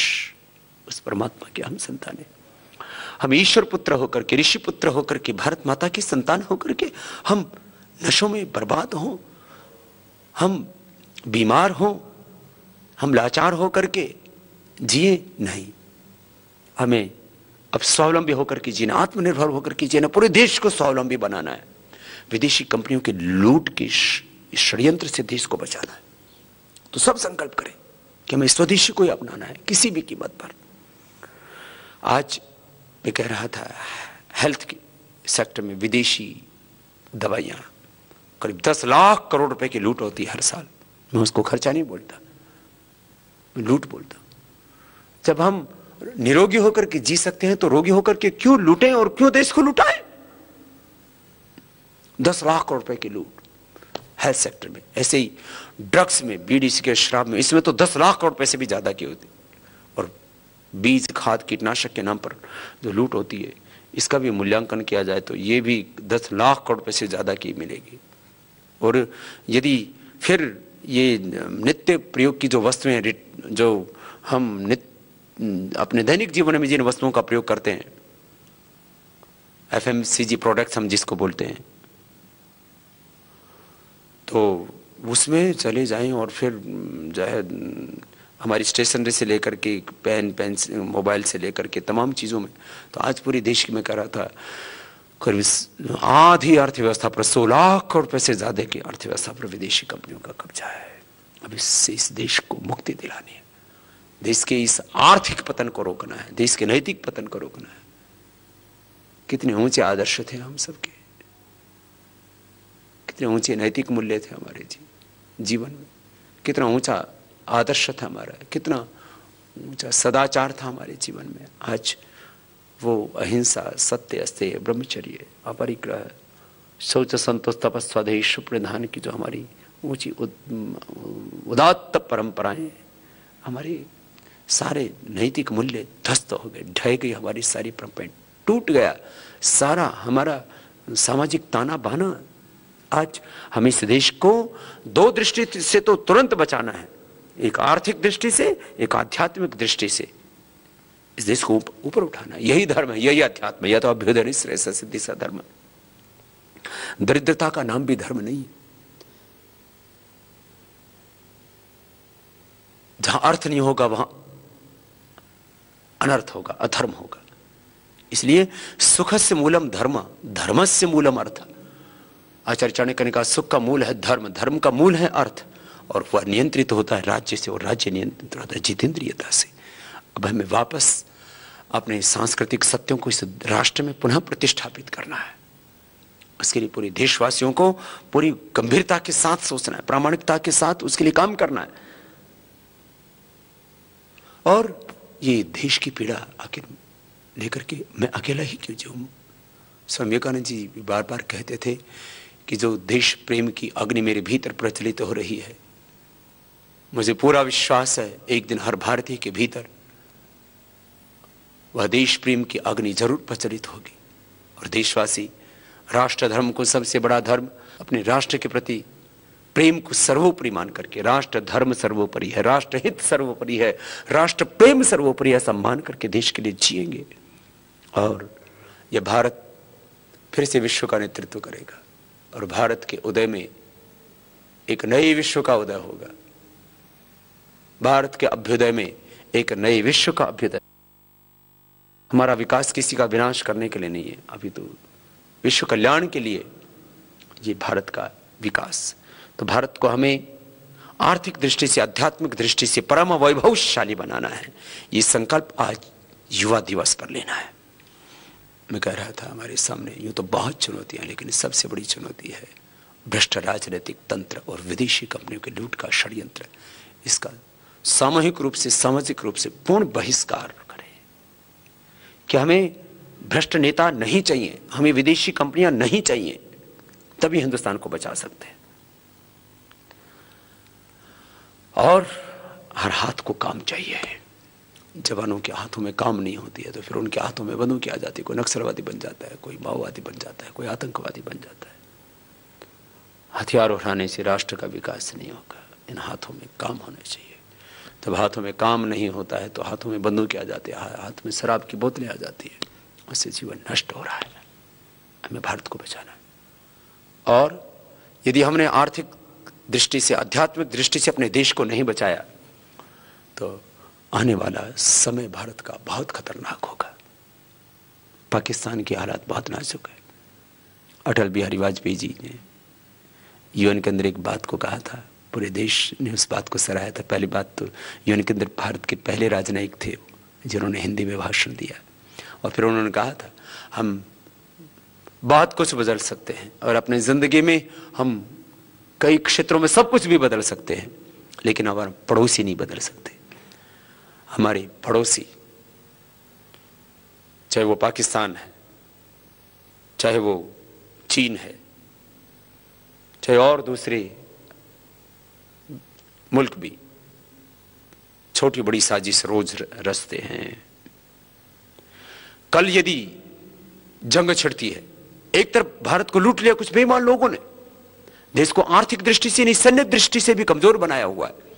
उस परमात्मा के हम संतान हैं। हम ईश्वर पुत्र होकर के, ऋषि पुत्र होकर के, भारत माता की संतान होकर के हम नशों में बर्बाद हों, हम बीमार हों, हम लाचार होकर के जिए नहीं। हमें अब स्वावलंबी होकर के जीना, आत्मनिर्भर होकर के जीना, पूरे देश को स्वावलंबी बनाना है। विदेशी कंपनियों के लूट के षड्यंत्र से देश को बचाना है। तो सब संकल्प करें कि हमें स्वदेशी को ही अपनाना है किसी भी कीमत पर। आज मैं कह रहा था, हेल्थ के सेक्टर में विदेशी दवाइयां करीब 10 लाख करोड़ रुपए की लूट होती है हर साल। मैं उसको खर्चा नहीं बोलता, मैं लूट बोलता। जब हम निरोगी होकर के जी सकते हैं तो रोगी होकर के क्यों लूटें और क्यों देश को लुटाएं? 10 लाख करोड़ रुपए की लूट हेल्थ सेक्टर में। ऐसे ही ड्रग्स में, बीड़ी सिगरेट शराब में, इसमें तो 10 लाख करोड़ रुपए से भी ज्यादा की होती। और बीज खाद कीटनाशक के नाम पर जो लूट होती है, इसका भी मूल्यांकन किया जाए तो ये भी 10 लाख करोड़ रुपए से ज्यादा की मिलेगी। और यदि फिर ये नित्य प्रयोग की जो वस्तुएं, जो हम अपने दैनिक जीवन में जिन वस्तुओं का प्रयोग करते हैं, एफएमसीजी प्रोडक्ट्स हम जिसको बोलते हैं, तो उसमें चले जाएं और फिर जो है हमारी स्टेशनरी से लेकर के पेन मोबाइल से लेकर के तमाम चीज़ों में, तो आज पूरे देश की मैं कह रहा था करीब आधी अर्थव्यवस्था पर 100 लाख करोड़ रुपए से ज्यादा की अर्थव्यवस्था पर विदेशी कंपनियों का कब्जा है। अब इससे इस देश को मुक्ति दिलानी है, देश के इस आर्थिक पतन को रोकना है, देश के नैतिक पतन को रोकना है। कितने ऊंचे आदर्श थे हम सबके, कितने ऊंचे नैतिक मूल्य थे हमारे जीवन में, कितना ऊंचा आदर्श था हमारा, कितना ऊंचा सदाचार था हमारे जीवन में। आज वो अहिंसा, सत्य, अस्तेय, ब्रह्मचर्य, अपरिग्रह, शौच, संतोष, तपस्या, स्वदेश प्रधान की जो हमारी ऊंची उदात्त परंपराएं, हमारे सारे नैतिक मूल्य ध्वस्त हो गए, ढह गई हमारी सारी परंपराएं, टूट गया सारा हमारा सामाजिक ताना बाना। आज हमें इस देश को दो दृष्टि से तो तुरंत बचाना है, एक आर्थिक दृष्टि से, एक आध्यात्मिक दृष्टि से इस देश को ऊपर उठाना है। यही धर्म है, यही अध्यात्म है। यह तो अभ्युदय श्रेयस सिद्धि सा धर्म है। दरिद्रता का नाम भी धर्म नहीं है। जहां अर्थ नहीं होगा वहां अनर्थ होगा, अधर्म होगा। इसलिए सुखस्य मूलम धर्म, धर्मस्य मूलम अर्थ। आचार्य चाणक्य ने कहा सुख का मूल है धर्म, धर्म का मूल है अर्थ, और वह नियंत्रित होता है राज्य से, और राज्य नियंत्रित होता है जितेंद्रियता से। अब हमें वापस अपने सांस्कृतिक सत्यों को इस राष्ट्र में पुनः प्रतिष्ठापित करना है। उसके लिए पूरे देशवासियों को पूरी गंभीरता के साथ सोचना है, प्रामाणिकता के साथ उसके लिए काम करना है। और ये देश की पीड़ा आखिर लेकर के मैं अकेला ही क्यों जीऊं? स्वामी विवेकानंद जी बार बार कहते थे कि जो देश प्रेम की अग्नि मेरे भीतर प्रज्वलित हो रही है, मुझे पूरा विश्वास है एक दिन हर भारतीय के भीतर वह देश प्रेम की अग्नि जरूर प्रज्वलित होगी। और देशवासी राष्ट्र धर्म को सबसे बड़ा धर्म, अपने राष्ट्र के प्रति प्रेम को सर्वोपरि मान करके, राष्ट्र धर्म सर्वोपरि है, राष्ट्र हित सर्वोपरि है, राष्ट्र प्रेम सर्वोपरि है, सम्मान करके देश के लिए जिएंगे। और यह भारत फिर से विश्व का नेतृत्व करेगा, और भारत के उदय में एक नए विश्व का उदय होगा। भारत के अभ्युदय में एक नए विश्व का अभ्युदय। हमारा विकास किसी का विनाश करने के लिए नहीं है, अभी तो विश्व कल्याण के लिए ये भारत का विकास। तो भारत को हमें आर्थिक दृष्टि से, आध्यात्मिक दृष्टि से परम वैभवशाली बनाना है। ये संकल्प आज युवा दिवस पर लेना है। मैं कह रहा था हमारे सामने यूं तो बहुत चुनौतियां, लेकिन सबसे बड़ी चुनौती है भ्रष्ट राजनीतिक तंत्र और विदेशी कंपनियों के लूट का षड्यंत्र। इसका सामूहिक रूप से, सामाजिक रूप से पूर्ण बहिष्कार करें कि हमें भ्रष्ट नेता नहीं चाहिए, हमें विदेशी कंपनियां नहीं चाहिए, तभी हिंदुस्तान को बचा सकते हैं। और हर हाथ को काम चाहिए। जवानों के हाथों में काम नहीं होती है तो फिर उनके हाथों में बंदूक आ जाती है। कोई नक्सलवादी बन जाता है, कोई माओवादी बन जाता है, कोई आतंकवादी बन जाता है। हथियार उठाने से राष्ट्र का विकास नहीं होगा, इन हाथों में काम होना चाहिए। जब हाथों में काम नहीं होता है तो हाथों में बंदूक आ जाती है, हाथ में शराब की बोतलें आ जाती है, उससे जीवन नष्ट हो रहा है। हमें भारत को बचाना है। और यदि हमने आर्थिक दृष्टि से, आध्यात्मिक दृष्टि से अपने देश को नहीं बचाया तो आने वाला समय भारत का बहुत खतरनाक होगा। पाकिस्तान की हालात बहुत नाजुक है। अटल बिहारी वाजपेयी जी ने यूएन के अंदर एक बात को कहा था, पूरे देश ने उस बात को सराहा था। पहली बात तो यूएन के अंदर भारत के पहले राजनयिक थे जिन्होंने हिंदी में भाषण दिया, और फिर उन्होंने कहा था हम बहुत कुछ बदल सकते हैं और अपनी जिंदगी में हम कई क्षेत्रों में सब कुछ भी बदल सकते हैं, लेकिन हमारा पड़ोसी नहीं बदल सकते। हमारे पड़ोसी, चाहे वो पाकिस्तान है, चाहे वो चीन है, चाहे और दूसरे मुल्क भी, छोटी बड़ी साजिश रोज रचते हैं। कल यदि जंग छिड़ती है, एक तरफ भारत को लूट लिया कुछ बेईमान लोगों ने, देश को आर्थिक दृष्टि से नहीं सैन्य दृष्टि से भी कमजोर बनाया हुआ है।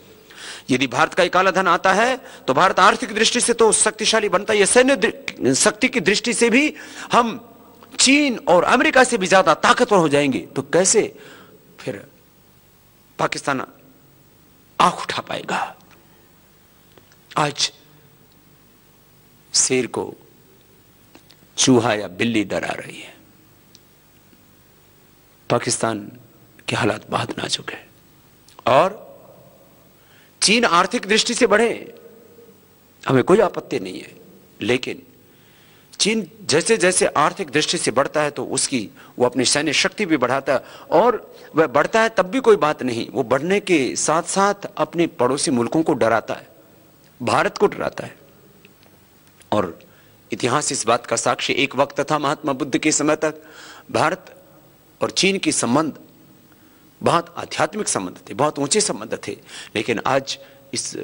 यदि भारत का काला धन आता है तो भारत आर्थिक दृष्टि से तो शक्तिशाली बनता है, सैन्य शक्ति की दृष्टि से भी हम चीन और अमेरिका से भी ज्यादा ताकतवर हो जाएंगे। तो कैसे फिर पाकिस्तान आंख उठा पाएगा? आज शेर को चूहा या बिल्ली डरा रही है। पाकिस्तान के हालात बहुत नाजुक है। और चीन आर्थिक दृष्टि से बढ़े, हमें कोई आपत्ति नहीं है, लेकिन चीन जैसे जैसे आर्थिक दृष्टि से बढ़ता है तो उसकी वो अपनी सैन्य शक्ति भी बढ़ाता है, और वह बढ़ता है तब भी कोई बात नहीं, वो बढ़ने के साथ साथ अपने पड़ोसी मुल्कों को डराता है, भारत को डराता है। और इतिहास इस बात का साक्षी, एक वक्त था महात्मा बुद्ध के समय तक भारत और चीन के संबंध बहुत आध्यात्मिक संबंध थे, बहुत ऊंचे संबंध थे। लेकिन आज इस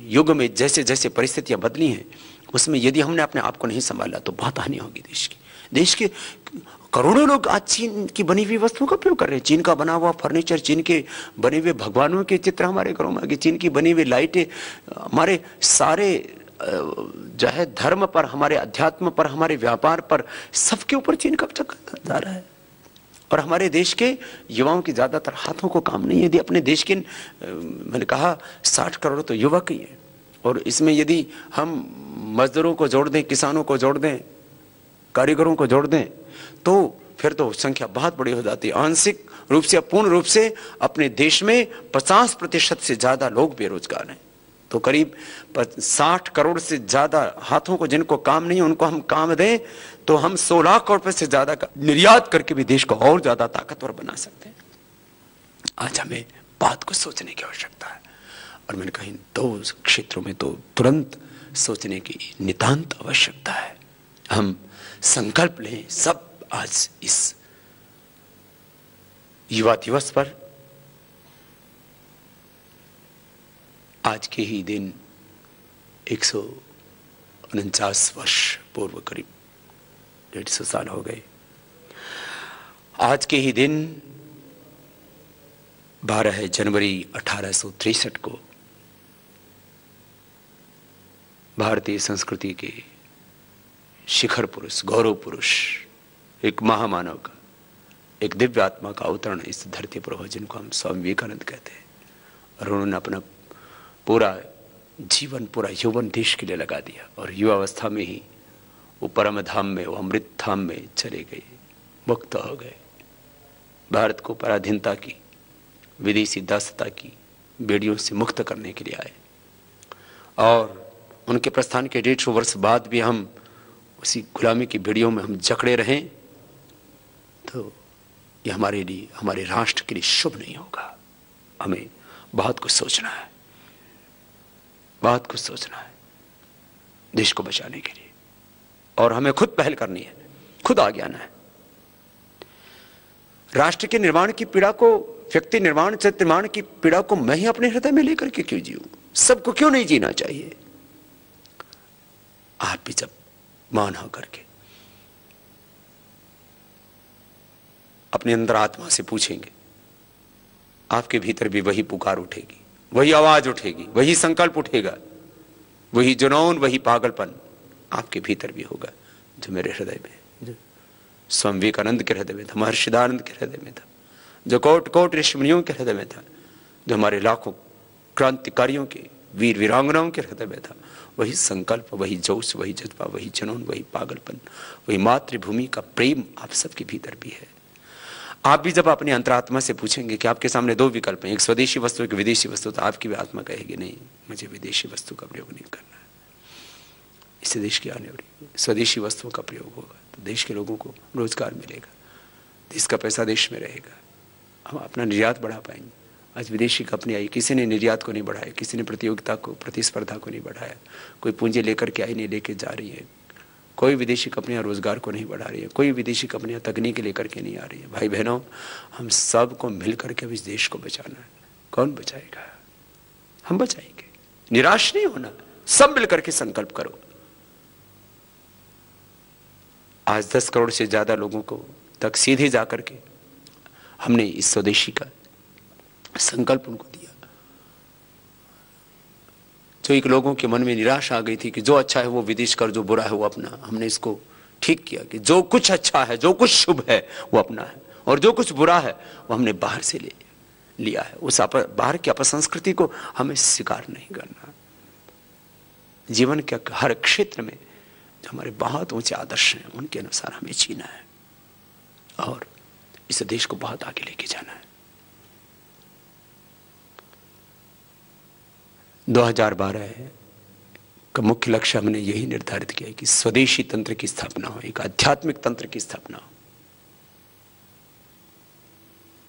युग में जैसे जैसे परिस्थितियां बदली हैं, उसमें यदि हमने अपने आप को नहीं संभाला तो बहुत हानि होगी देश की। देश के करोड़ों लोग आज चीन की बनी हुई वस्तुओं का उपयोग कर रहे हैं। चीन का बना हुआ फर्नीचर, चीन के बने हुए भगवानों के चित्र हमारे घरों में, चीन की बनी हुई लाइटें, हमारे सारे जो है धर्म पर, हमारे अध्यात्म पर, हमारे व्यापार पर, सबके ऊपर चीन कब्जा करता जा रहा है। और हमारे देश के युवाओं की ज्यादातर हाथों को काम नहीं है। यदि अपने देश के मैंने कहा 60 करोड़ तो युवक ही हैं, और इसमें यदि हम मजदूरों को जोड़ दें, किसानों को जोड़ दें, कारीगरों को जोड़ दें, तो फिर तो संख्या बहुत बड़ी हो जाती है। आंशिक रूप से, पूर्ण रूप से अपने देश में 50% से ज्यादा लोग बेरोजगार हैं। तो करीब 60 करोड़ से ज्यादा हाथों को जिनको काम नहीं, उनको हम काम दें तो हम 16 करोड़ रुपए से ज्यादा का निर्यात करके भी देश को और ज्यादा ताकतवर बना सकते हैं। आज हमें बात को सोचने की आवश्यकता है, और मैंने कहा इन 2 क्षेत्रों में तो तुरंत सोचने की नितांत आवश्यकता है। हम संकल्प लें सब आज इस युवा दिवस पर। आज के ही दिन 149 वर्ष पूर्व, करीब 150 साल हो गए, आज के ही दिन 12 जनवरी 1863 को भारतीय संस्कृति के शिखर पुरुष, गौरव पुरुष, एक महामानव का, एक दिव्य आत्मा का अवतरण इस धरती पर हुआ, जिनको हम स्वामी विवेकानंद कहते हैं। और उन्होंने अपना पूरा जीवन, पूरा यौवन देश के लिए लगा दिया, और युवावस्था में ही वो परम धाम में, वो अमृत धाम में चले गए, मुक्त हो गए। भारत को पराधीनता की, विदेशी दासता की बेड़ियों से मुक्त करने के लिए आए, और उनके प्रस्थान के 150 वर्ष बाद भी हम उसी गुलामी की बेड़ियों में हम जकड़े रहें, तो ये हमारे लिए, हमारे राष्ट्र के लिए शुभ नहीं होगा। हमें बहुत कुछ सोचना है, बहुत कुछ सोचना है देश को बचाने के लिए, और हमें खुद पहल करनी है, खुद आगे आना है। राष्ट्र के निर्माण की पीड़ा को, व्यक्ति निर्माण, चरित्र निर्माण की पीड़ा को मैं ही अपने हृदय में लेकर के क्यों जीऊं? सबको क्यों नहीं जीना चाहिए? आप भी जब मौन होकर के अपने अंदर आत्मा से पूछेंगे, आपके भीतर भी वही पुकार उठेगी, वही आवाज उठेगी, वही संकल्प उठेगा, वही जुनून, वही पागलपन आपके भीतर भी होगा, जो मेरे हृदय में, जो स्वामी विवेकानंद के हृदय में था, महर्षि दयानंद के हृदय में था, जो कोट कोट ऋषिमुनियों के हृदय में था, जो हमारे लाखों क्रांतिकारियों के, वीर वीरांगनाओं के हृदय में था। वही संकल्प, वही जोश, वही जज्बा, वही जुनून, वही पागलपन, वही मातृभूमि का प्रेम आप सबके भीतर भी है। आप भी जब अपने अंतरात्मा से पूछेंगे कि आपके सामने 2 विकल्प हैं, एक स्वदेशी वस्तु, एक विदेशी वस्तु, तो आपकी भी आत्मा कहेगी नहीं, मुझे विदेशी वस्तु का प्रयोग नहीं करना है, इससे देश की आने वाली स्वदेशी वस्तुओं का प्रयोग होगा तो देश के लोगों को रोजगार मिलेगा, देश का पैसा देश में रहेगा, हम अपना निर्यात बढ़ा पाएंगे। आज विदेशी कंपनी आई, किसी ने निर्यात को नहीं बढ़ाया, किसी ने प्रतियोगिता को, प्रतिस्पर्धा को नहीं बढ़ाया, कोई पूंजी लेकर के आई नहीं, लेके जा रही है। कोई विदेशी कंपनियां रोजगार को नहीं बढ़ा रही है, कोई विदेशी कंपनियां तकनीक लेकर के नहीं आ रही है। भाई बहनों, हम सबको मिलकर के इस देश को बचाना है। कौन बचाएगा? हम बचाएंगे। निराश नहीं होना, सब मिलकर के संकल्प करो। आज 10 करोड़ से ज्यादा लोगों को तक सीधे जाकर के हमने इस स्वदेशी का संकल्प उनको दिया। जो एक लोगों के मन में निराशा आ गई थी कि जो अच्छा है वो विदेश कर, जो बुरा है वो अपना, हमने इसको ठीक किया कि जो कुछ अच्छा है, जो कुछ शुभ है वो अपना है, और जो कुछ बुरा है वो हमने बाहर से लिया है। उस बाहर की अपसंस्कृति को हमें स्वीकार नहीं करना। जीवन के हर क्षेत्र में जो हमारे बहुत ऊंचे आदर्श हैं उनके अनुसार हमें जीना है, और इस देश को बहुत आगे लेके जाना है। 2012 का मुख्य लक्ष्य हमने यही निर्धारित किया कि स्वदेशी तंत्र की स्थापना हो, एक आध्यात्मिक तंत्र की स्थापना हो।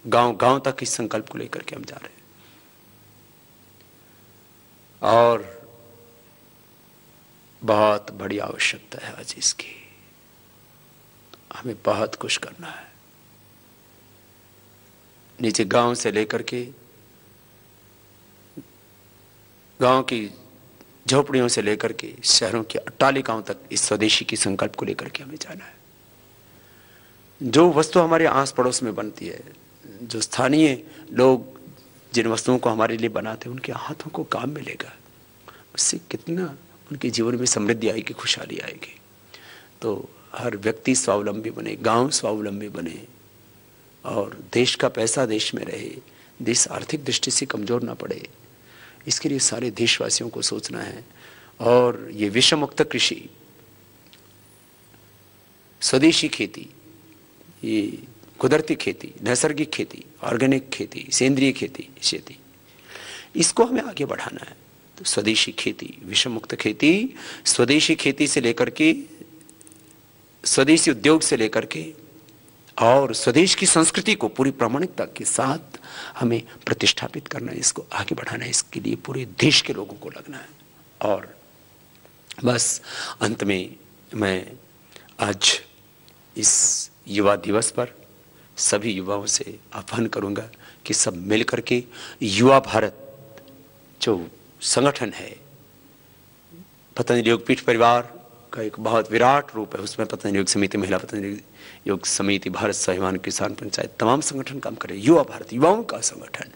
गांव गांव तक इस संकल्प को लेकर के हम जा रहे हैं, और बहुत बड़ी आवश्यकता है आज इसकी। हमें बहुत कुछ करना है। नीचे गांव से लेकर के, गांव की झोपड़ियों से लेकर के शहरों की अट्टालिकाओं तक इस स्वदेशी की संकल्प को लेकर के हमें जाना है। जो वस्तु हमारे आस पड़ोस में बनती है, जो स्थानीय लोग जिन वस्तुओं को हमारे लिए बनाते हैं, उनके हाथों को काम मिलेगा, उससे कितना उनके जीवन में समृद्धि आएगी, खुशहाली आएगी। तो हर व्यक्ति स्वावलंबी बने, गांव स्वावलंबी बने और देश का पैसा देश में रहे, देश आर्थिक दृष्टि से कमजोर ना पड़े, इसके लिए सारे देशवासियों को सोचना है। और ये विषमुक्त कृषि, स्वदेशी खेती, ये कुदरती खेती, नैसर्गिक खेती, ऑर्गेनिक खेती, सेंद्रीय खेती, इसको हमें आगे बढ़ाना है। तो स्वदेशी खेती, विषमुक्त खेती, स्वदेशी खेती से लेकर के स्वदेशी उद्योग से लेकर के और स्वदेश की संस्कृति को पूरी प्रामाणिकता के साथ हमें प्रतिष्ठापित करना है, इसको आगे बढ़ाना है। इसके लिए पूरे देश के लोगों को लगना है। और बस अंत में मैं आज इस युवा दिवस पर सभी युवाओं से आह्वान करूंगा कि सब मिलकर के युवा भारत जो संगठन है, पतंजलि योगपीठ परिवार का एक बहुत विराट रूप है, उसमें पतंजलि योग समिति, महिला पतंजलि योग समिति, भारत स्वाभिमान किसान पंचायत, तमाम संगठन काम कर रहे हैं। युवा भारत, युवाओं का संगठन।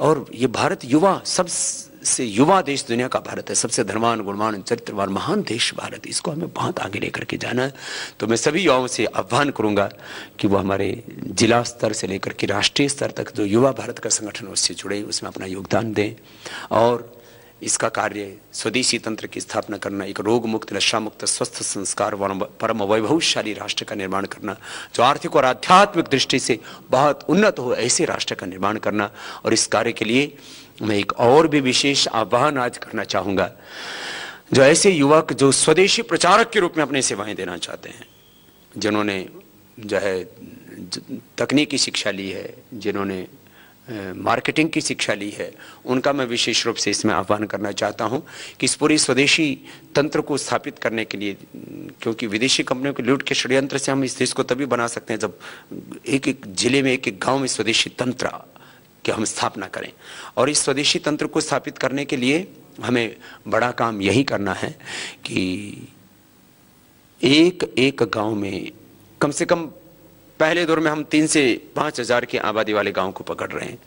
और ये भारत युवा, सबसे युवा देश दुनिया का भारत है, सबसे धर्मान, गुणवान, चरित्रवान, महान देश भारत। इसको हमें बहुत आगे लेकर के जाना है। तो मैं सभी युवाओं से आह्वान करूंगा कि वो हमारे जिला स्तर से लेकर के राष्ट्रीय स्तर तक जो युवा भारत का संगठन उससे जुड़े, उसमें अपना योगदान दें। और इसका कार्य स्वदेशी तंत्र की स्थापना करना, एक रोग मुक्त, नशा मुक्त, स्वस्थ, संस्कार, परम वैभवशाली राष्ट्र का निर्माण करना, जो आर्थिक और आध्यात्मिक दृष्टि से बहुत उन्नत हो, ऐसे राष्ट्र का निर्माण करना। और इस कार्य के लिए मैं एक और भी विशेष आह्वान आज करना चाहूँगा, जो ऐसे युवक जो स्वदेशी प्रचारक के रूप में अपनी सेवाएं देना चाहते हैं, जिन्होंने जो है तकनीकी शिक्षा ली है, जिन्होंने मार्केटिंग की शिक्षा ली है, उनका मैं विशेष रूप से इसमें आह्वान करना चाहता हूं कि इस पूरी स्वदेशी तंत्र को स्थापित करने के लिए, क्योंकि विदेशी कंपनियों के लूट के षड्यंत्र से हम इस देश को तभी बना सकते हैं जब एक एक जिले में, एक एक गांव में स्वदेशी तंत्र की हम स्थापना करें। और इस स्वदेशी तंत्र को स्थापित करने के लिए हमें बड़ा काम यही करना है कि एक एक गांव में कम से कम, पहले दौर में हम 3 से 5 हजार की आबादी वाले गांव को पकड़ रहे हैं।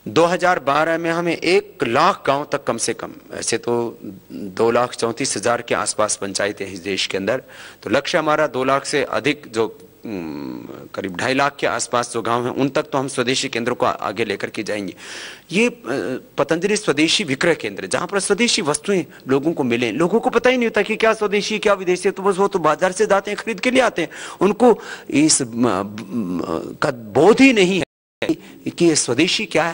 2012 में हमें 1 लाख गांव तक कम से कम, ऐसे तो 2,34,000 के आसपास पंचायतें हैं इस देश के अंदर, तो लक्ष्य हमारा 2 लाख से अधिक, जो करीब 2.5 लाख के आसपास जो गांव हैं, उन तक तो हम स्वदेशी केंद्रों को आगे लेकर के जाएंगे। ये पतंजलि स्वदेशी विक्रय केंद्र, जहां पर स्वदेशी वस्तुएं लोगों को मिलें। लोगों को पता ही नहीं होता कि क्या स्वदेशी क्या विदेशी है, तो बस वो तो बाजार से जाते हैं, खरीद के लिए आते हैं, उनको इस का बोध ही नहीं है कि ये स्वदेशी क्या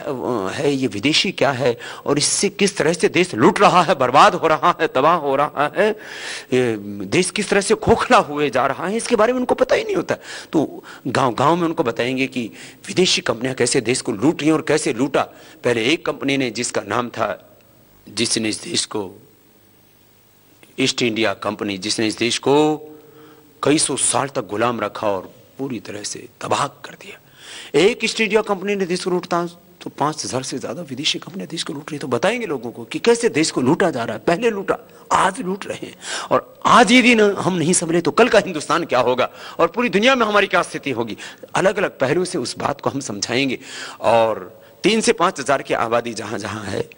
है, ये विदेशी क्या है, और इससे किस तरह से देश लूट रहा है, बर्बाद हो रहा है, तबाह हो रहा है, देश किस तरह से खोखला हुए जा रहा है, इसके बारे में उनको पता ही नहीं होता। तो गांव गांव में उनको बताएंगे कि विदेशी कंपनियां कैसे देश को लूट रही हैं और कैसे लूटा। पहले एक कंपनी ने, जिसका नाम था, जिसने इस देश को, ईस्ट इंडिया कंपनी, जिसने इस देश को कई सौ साल तक गुलाम रखा और पूरी तरह से तबाह कर दिया। एक ईस्ट इंडिया कंपनी ने देश को लूटता, तो 5,000 से ज्यादा विदेशी कंपनियां देश को लूट रही। तो बताएंगे लोगों को कि कैसे देश को लूटा जा रहा है, पहले लूटा, आज लूट रहे हैं। और आज ये दिन हम नहीं संभले तो कल का हिंदुस्तान क्या होगा और पूरी दुनिया में हमारी क्या स्थिति होगी। अलग अलग पहलू से उस बात को हम समझाएंगे। और 3 से 5 हजार की आबादी जहां जहां है,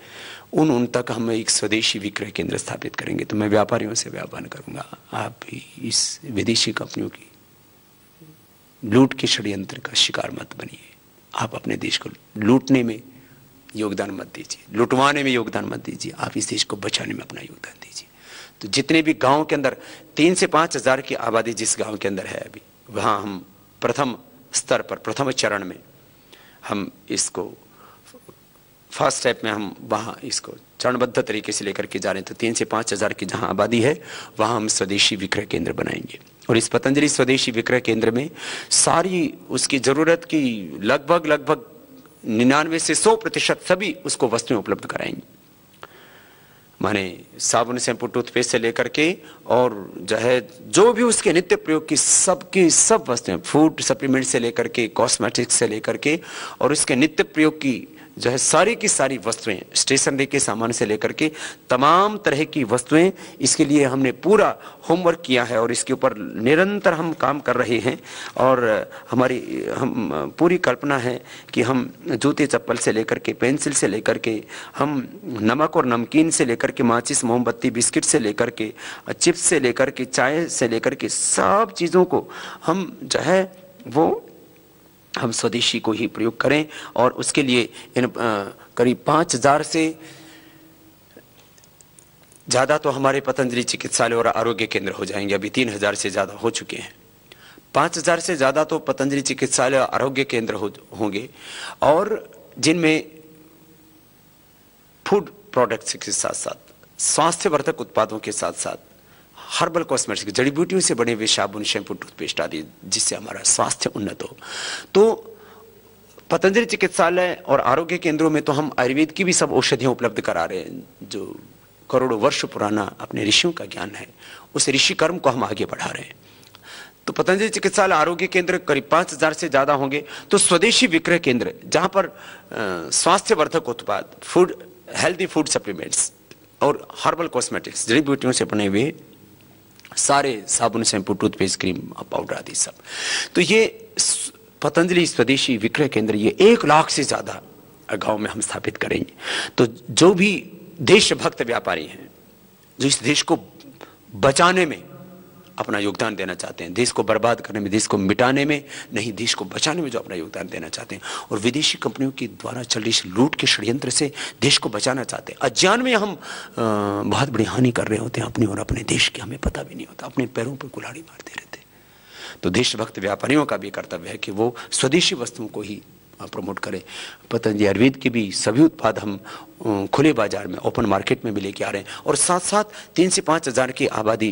उन तक हम एक स्वदेशी विक्रय केंद्र स्थापित करेंगे। तो मैं व्यापारियों से आह्वान करूंगा, आप भी इस विदेशी कंपनियों की लूट के षड्यंत्र का शिकार मत बनिए। आप अपने देश को लूटने में योगदान मत दीजिए, लुटवाने में योगदान मत दीजिए, आप इस देश को बचाने में अपना योगदान दीजिए। तो जितने भी गांव के अंदर 3 से 5 हजार की आबादी जिस गांव के अंदर है अभी, वहां हम प्रथम स्तर पर, प्रथम चरण में हम इसको, फर्स्ट स्टेप में हम वहां इसको चरणबद्ध तरीके से लेकर के जा रहे हैं। तो 3 से 5 हजार की जहां आबादी है, वहां हम स्वदेशी विक्रय केंद्र बनाएंगे। और इस पतंजलि स्वदेशी विक्रय केंद्र में सारी उसकी जरूरत की लगभग 99 से 100% सभी उसको वस्तुएं उपलब्ध कराएंगे। माने साबुन, शैम्पू, टूथपेस्ट से लेकर के और जो है जो भी उसके नित्य प्रयोग की सब वस्तुएं, फूड सप्लीमेंट से लेकर के, कॉस्मेटिक्स से लेकर के, और उसके नित्य प्रयोग की जो है सारी की सारी वस्तुएं, स्टेशनरी के सामान से लेकर के तमाम तरह की वस्तुएं, इसके लिए हमने पूरा होमवर्क किया है और इसके ऊपर निरंतर हम काम कर रहे हैं। और हमारी पूरी कल्पना है कि हम जूते चप्पल से लेकर के, पेंसिल से लेकर के, हम नमक और नमकीन से लेकर के, माचिस मोमबत्ती बिस्किट से लेकर के, चिप्स से लेकर के, चाय से लेकर के, सब चीज़ों को हम जो है वो हम स्वदेशी को ही प्रयोग करें। और उसके लिए इन करीब 5000 से ज़्यादा तो हमारे पतंजलि चिकित्सालय और आरोग्य केंद्र हो जाएंगे। अभी 3000 से ज़्यादा हो चुके हैं। 5000 से ज़्यादा तो पतंजलि चिकित्सालय और आरोग्य केंद्र होंगे, और जिनमें फूड प्रोडक्ट्स के साथ साथ, स्वास्थ्यवर्धक उत्पादों के साथ साथ, हर्बल कॉस्मेटिक्स, जड़ी बूटियों से बने हुए साबुन, शैम्पू, टूथपेस्ट आदि, जिससे हमारा स्वास्थ्य उन्नत हो। तो पतंजलि चिकित्सालय और आरोग्य केंद्रों में तो हम आयुर्वेद की भी सब औषधियां उपलब्ध करा रहे हैं। जो करोड़ों वर्ष पुराना अपने ऋषियों का ज्ञान है, उस ऋषि कर्म को हम आगे बढ़ा रहे हैं। तो पतंजलि चिकित्सालय आरोग्य केंद्र करीब 5000 से ज़्यादा होंगे। तो स्वदेशी विक्रय केंद्र, जहाँ पर स्वास्थ्यवर्धक उत्पाद, फूड, हेल्दी फूड सप्लीमेंट्स और हर्बल कॉस्मेटिक्स, जड़ी बूटियों से बने हुए सारे साबुन, शैम्पू, टूथपेस्ट, क्रीम, पाउडर आदि सब, तो ये पतंजलि स्वदेशी विक्रय केंद्र ये 1 लाख से ज़्यादा गांव में हम स्थापित करेंगे। तो जो भी देशभक्त व्यापारी हैं, जो इस देश को बचाने में अपना योगदान देना चाहते हैं, देश को बर्बाद करने में, देश को मिटाने में नहीं, देश को बचाने में जो अपना योगदान देना चाहते हैं, और विदेशी कंपनियों के द्वारा चल रही इस लूट के षड्यंत्र से देश को बचाना चाहते हैं। अज्ञान में हम बहुत बड़ी हानि कर रहे होते हैं अपनी और अपने देश की, हमें पता भी नहीं होता, अपने पैरों पर कुल्हाड़ी मारते रहते हैं। तो देशभक्त व्यापारियों का भी कर्तव्य है कि वो स्वदेशी वस्तुओं को ही प्रमोट करें। पतंजलि आयुर्वेद के भी सभी उत्पाद हम खुले बाजार में, ओपन मार्केट में भी लेके आ रहे हैं। और साथ साथ 3 से 5000 की आबादी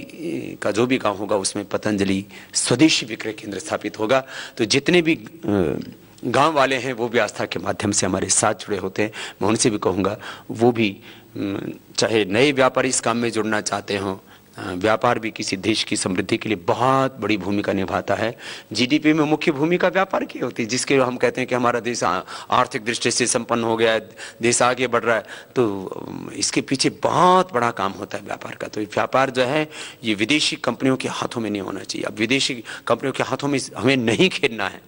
का जो भी गांव होगा उसमें पतंजलि स्वदेशी विक्रय केंद्र स्थापित होगा। तो जितने भी गांव वाले हैं वो भी आस्था के माध्यम से हमारे साथ जुड़े होते हैं। मैं उनसे भी कहूँगा वो भी, चाहे नए व्यापारी इस काम में जुड़ना चाहते हों, व्यापार भी किसी देश की समृद्धि के लिए बहुत बड़ी भूमिका निभाता है। जीडीपी में मुख्य भूमिका व्यापार की होती है, जिसके हम कहते हैं कि हमारा देश आर्थिक दृष्टि से संपन्न हो गया है, देश आगे बढ़ रहा है। तो इसके पीछे बहुत बड़ा काम होता है व्यापार का। तो व्यापार जो है ये विदेशी कंपनियों के हाथों में नहीं होना चाहिए। अब विदेशी कंपनियों के हाथों में हमें नहीं खेलना है,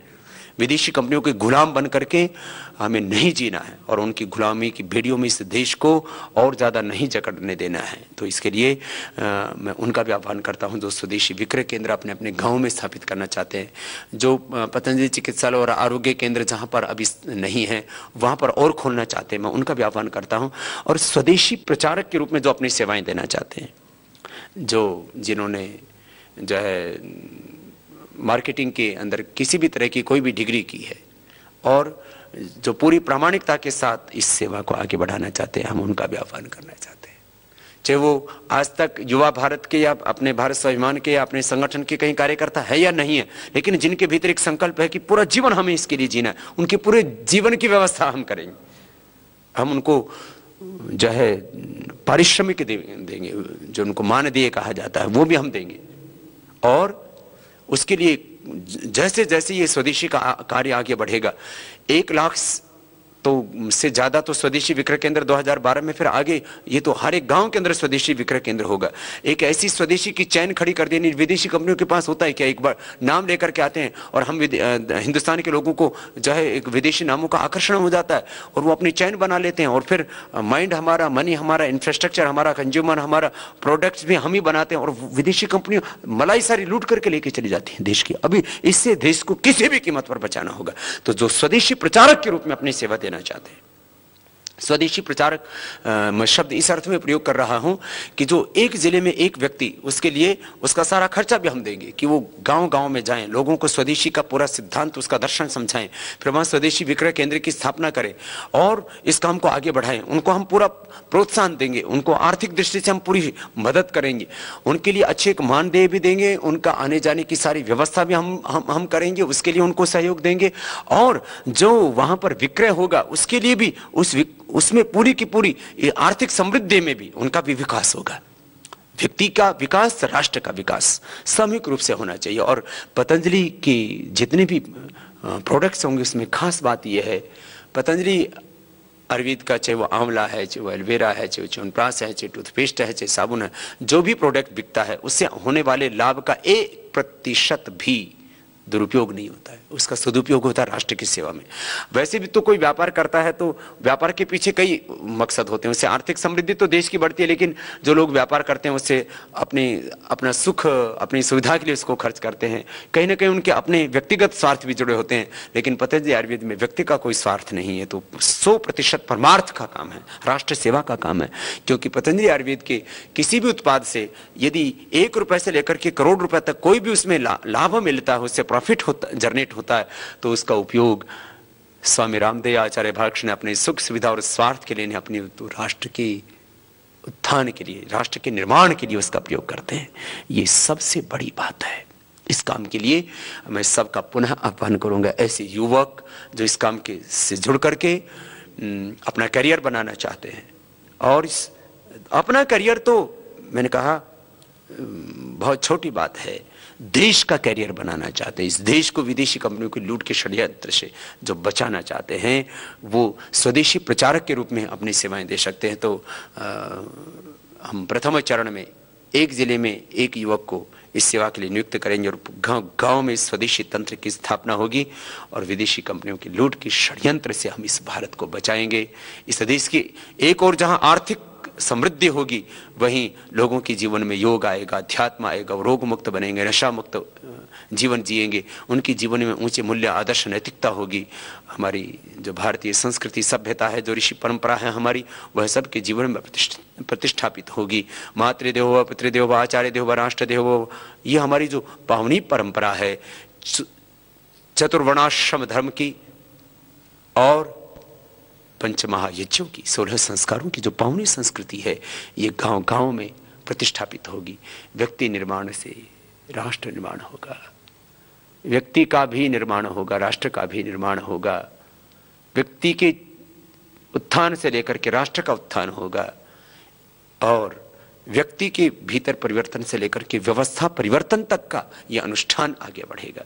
विदेशी कंपनियों के गुलाम बन करके हमें नहीं जीना है, और उनकी गुलामी की भेड़ियों में इस देश को और ज़्यादा नहीं जकड़ने देना है। तो इसके लिए मैं उनका भी आह्वान करता हूं जो स्वदेशी विक्रय केंद्र अपने अपने गाँव में स्थापित करना चाहते हैं, जो पतंजलि चिकित्सालय और आरोग्य केंद्र जहाँ पर अभी नहीं है वहाँ पर और खोलना चाहते हैं, मैं उनका भी आह्वान करता हूँ। और स्वदेशी प्रचारक के रूप में जो अपनी सेवाएँ देना चाहते हैं, जिन्होंने जो है मार्केटिंग के अंदर किसी भी तरह की कोई भी डिग्री की है और जो पूरी प्रामाणिकता के साथ इस सेवा को आगे बढ़ाना चाहते हैं, हम उनका भी आह्वान करना चाहते हैं। चाहे वो आज तक युवा भारत के या अपने भारत स्वाभिमान के या अपने संगठन के कहीं कार्यकर्ता है या नहीं है, लेकिन जिनके भीतर एक संकल्प है कि पूरा जीवन हमें इसके लिए जीना है, उनके पूरे जीवन की व्यवस्था हम करेंगे। हम उनको जो है पारिश्रमिक देंगे, जो उनको मानदेय कहा जाता है वो भी हम देंगे। और उसके लिए जैसे जैसे ये स्वदेशी का कार्य आगे बढ़ेगा, 1 लाख तो से ज़्यादा तो स्वदेशी विक्रय केंद्र 2012 में, फिर आगे ये तो हर एक गांव के अंदर स्वदेशी विक्रय केंद्र होगा। एक ऐसी स्वदेशी की चैन खड़ी कर देनी। विदेशी कंपनियों के पास होता है क्या, एक बार नाम लेकर के आते हैं और हम हिंदुस्तान के लोगों को जो है एक विदेशी नामों का आकर्षण हो जाता है और वो अपनी चैन बना लेते हैं, और फिर माइंड हमारा, मनी हमारा, इंफ्रास्ट्रक्चर हमारा, कंज्यूमर हमारा, प्रोडक्ट्स भी हम ही बनाते हैं, और विदेशी कंपनियां मलाई सारी लूट करके लेके चली जाती हैं देश की। अभी इससे देश को किसी भी कीमत पर बचाना होगा। तो जो स्वदेशी प्रचारक के रूप में अपनी सेवा देना चाहते हैं, स्वदेशी प्रचारक मैं शब्द इस अर्थ में प्रयोग कर रहा हूं कि जो एक जिले में एक व्यक्ति, उसके लिए उसका सारा खर्चा भी हम देंगे कि वो गांव-गांव में जाएं, लोगों को स्वदेशी का पूरा सिद्धांत, उसका दर्शन समझाएं, फिर वहां स्वदेशी विक्रय केंद्र की स्थापना करें और इस काम को आगे बढ़ाएं। उनको हम पूरा प्रोत्साहन देंगे, उनको आर्थिक दृष्टि से हम पूरी मदद करेंगे, उनके लिए अच्छे एक मानदेय भी देंगे, उनका आने जाने की सारी व्यवस्था भी हम करेंगे, उसके लिए उनको सहयोग देंगे। और जो वहां पर विक्रय होगा उसके लिए भी उसमें पूरी की पूरी आर्थिक समृद्धि में भी उनका भी विकास होगा। व्यक्ति का विकास, राष्ट्र का विकास सामूहिक रूप से होना चाहिए। और पतंजलि की जितने भी प्रोडक्ट्स होंगे उसमें खास बात यह है, पतंजलि आयुर्वेद का, चाहे वो आंवला है, चाहे वो एलोवेरा है, चाहे वो च्यवनप्राश है, चाहे टूथपेस्ट है, चाहे साबुन है, जो भी प्रोडक्ट बिकता है उससे होने वाले लाभ का 1% भी दुरुपयोग नहीं होता है, उसका सदुपयोग होता है राष्ट्र की सेवा में। वैसे भी तो कोई व्यापार करता है तो व्यापार के पीछे कई मकसद होते हैं, उससे आर्थिक समृद्धि तो देश की बढ़ती है, लेकिन जो लोग व्यापार करते हैं उससे अपना सुख, अपनी सुविधा के लिए उसको खर्च करते हैं, कहीं ना कहीं उनके अपने व्यक्तिगत स्वार्थ भी जुड़े होते हैं। लेकिन पतंजलि आयुर्वेद में व्यक्ति का कोई स्वार्थ नहीं है, तो 100% परमार्थ का काम है, राष्ट्र सेवा का काम है। क्योंकि पतंजलि आयुर्वेद के किसी भी उत्पाद से यदि 1 रुपए से लेकर के करोड़ रुपए तक कोई भी उसमें लाभ मिलता है, उससे प्रॉफिट होता, जनरेट होता है, तो उसका उपयोग स्वामी रामदेव आचार्य भक्त ने अपने सुख सुविधा और स्वार्थ के लिए नहीं, अपनी तो राष्ट्र के उत्थान के लिए, राष्ट्र के निर्माण के लिए उसका प्रयोग करते हैं। ये सबसे बड़ी बात है। इस काम के लिए मैं सबका पुनः आह्वान करूंगा, ऐसे युवक जो इस काम के से जुड़ करके अपना करियर बनाना चाहते हैं, और इस अपना करियर तो मैंने कहा बहुत छोटी बात है, देश का करियर बनाना चाहते हैं, इस देश को विदेशी कंपनियों की लूट के षड्यंत्र से जो बचाना चाहते हैं, वो स्वदेशी प्रचारक के रूप में अपनी सेवाएं दे सकते हैं। तो हम प्रथम चरण में एक जिले में एक युवक को इस सेवा के लिए नियुक्त करेंगे, और गांव में स्वदेशी तंत्र की स्थापना होगी, और विदेशी कंपनियों की लूट के षड्यंत्र से हम इस भारत को बचाएंगे। इस देश की एक और जहां आर्थिक समृद्धि होगी, वहीं लोगों के जीवन में योग आएगा, अध्यात्म आएगा, वो रोग मुक्त बनेंगे, नशा मुक्त जीवन जिएंगे, उनके जीवन में ऊंचे मूल्य, आदर्श, नैतिकता होगी। हमारी जो भारतीय संस्कृति सभ्यता है, जो ऋषि परंपरा है हमारी, वह सबके जीवन में प्रतिष्ठापित होगी। मातृदेवो भव, पितृदेवो भव, आचार्य देवो भव, राष्ट्र देवो भव, ये हमारी जो पावनी परंपरा है चतुर्वर्णाश्रम धर्म की और पंचमहायज्ञों की, 16 संस्कारों की जो पावनी संस्कृति है, ये गांव गांव में प्रतिष्ठापित होगी। व्यक्ति निर्माण से राष्ट्र निर्माण होगा, व्यक्ति का भी निर्माण होगा, राष्ट्र का भी निर्माण होगा। व्यक्ति के उत्थान से लेकर के राष्ट्र का उत्थान होगा, और व्यक्ति के भीतर परिवर्तन से लेकर के व्यवस्था परिवर्तन तक का यह अनुष्ठान आगे बढ़ेगा।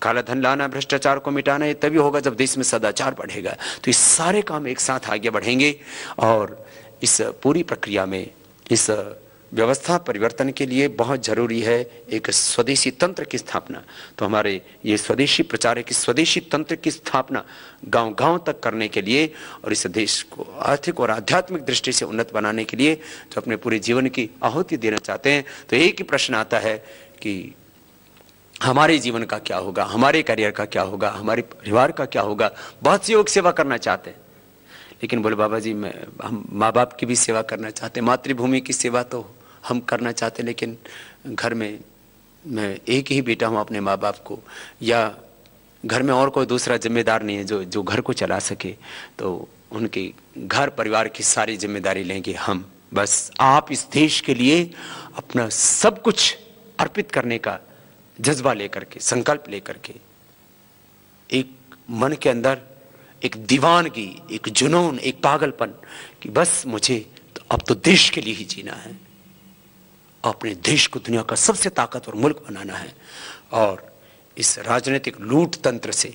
काला धन लाना, भ्रष्टाचार को मिटाना, ये तभी होगा जब देश में सदाचार बढ़ेगा। तो इस सारे काम एक साथ आगे बढ़ेंगे, और इस पूरी प्रक्रिया में इस व्यवस्था परिवर्तन के लिए बहुत जरूरी है एक स्वदेशी तंत्र की स्थापना। तो हमारे ये स्वदेशी प्रचारक, स्वदेशी तंत्र की स्थापना गांव गांव तक करने के लिए, और इस देश को आर्थिक और आध्यात्मिक दृष्टि से उन्नत बनाने के लिए जो अपने पूरे जीवन की आहुति देना चाहते हैं, तो एक ही प्रश्न आता है कि हमारे जीवन का क्या होगा, हमारे करियर का क्या होगा, हमारे परिवार का क्या होगा। बहुत से लोग सेवा करना चाहते हैं, लेकिन बोले बाबा जी हम माँ बाप की भी सेवा करना चाहते हैं, मातृभूमि की सेवा तो हम करना चाहते हैं, लेकिन घर में मैं एक ही बेटा हूँ अपने माँ बाप को, या घर में और कोई दूसरा जिम्मेदार नहीं है जो घर को चला सके, तो उनके घर परिवार की सारी जिम्मेदारी लेंगे हम। बस आप इस देश के लिए अपना सब कुछ अर्पित करने का जज्बा लेकर के, संकल्प लेकर के, एक मन के अंदर एक दीवानगी, एक जुनून, एक पागलपन कि बस मुझे तो अब तो देश के लिए ही जीना है, अपने देश को दुनिया का सबसे ताकतवर मुल्क बनाना है, और इस राजनीतिक लूट तंत्र से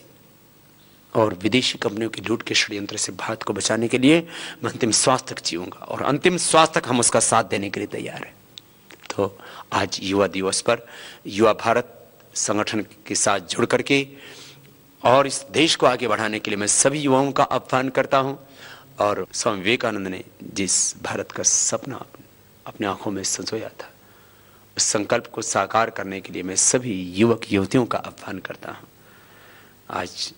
और विदेशी कंपनियों की लूट के षड्यंत्र से भारत को बचाने के लिए मैं अंतिम श्वास तक जीऊंगा, और अंतिम श्वास तक हम उसका साथ देने के लिए तैयार हैं। तो आज युवा दिवस पर युवा भारत संगठन के साथ जुड़ करके और इस देश को आगे बढ़ाने के लिए मैं सभी युवाओं का आह्वान करता हूं, और स्वामी विवेकानंद ने जिस भारत का सपना अपने आंखों में संजोया था, उस संकल्प को साकार करने के लिए मैं सभी युवक युवतियों का आह्वान करता हूं। आज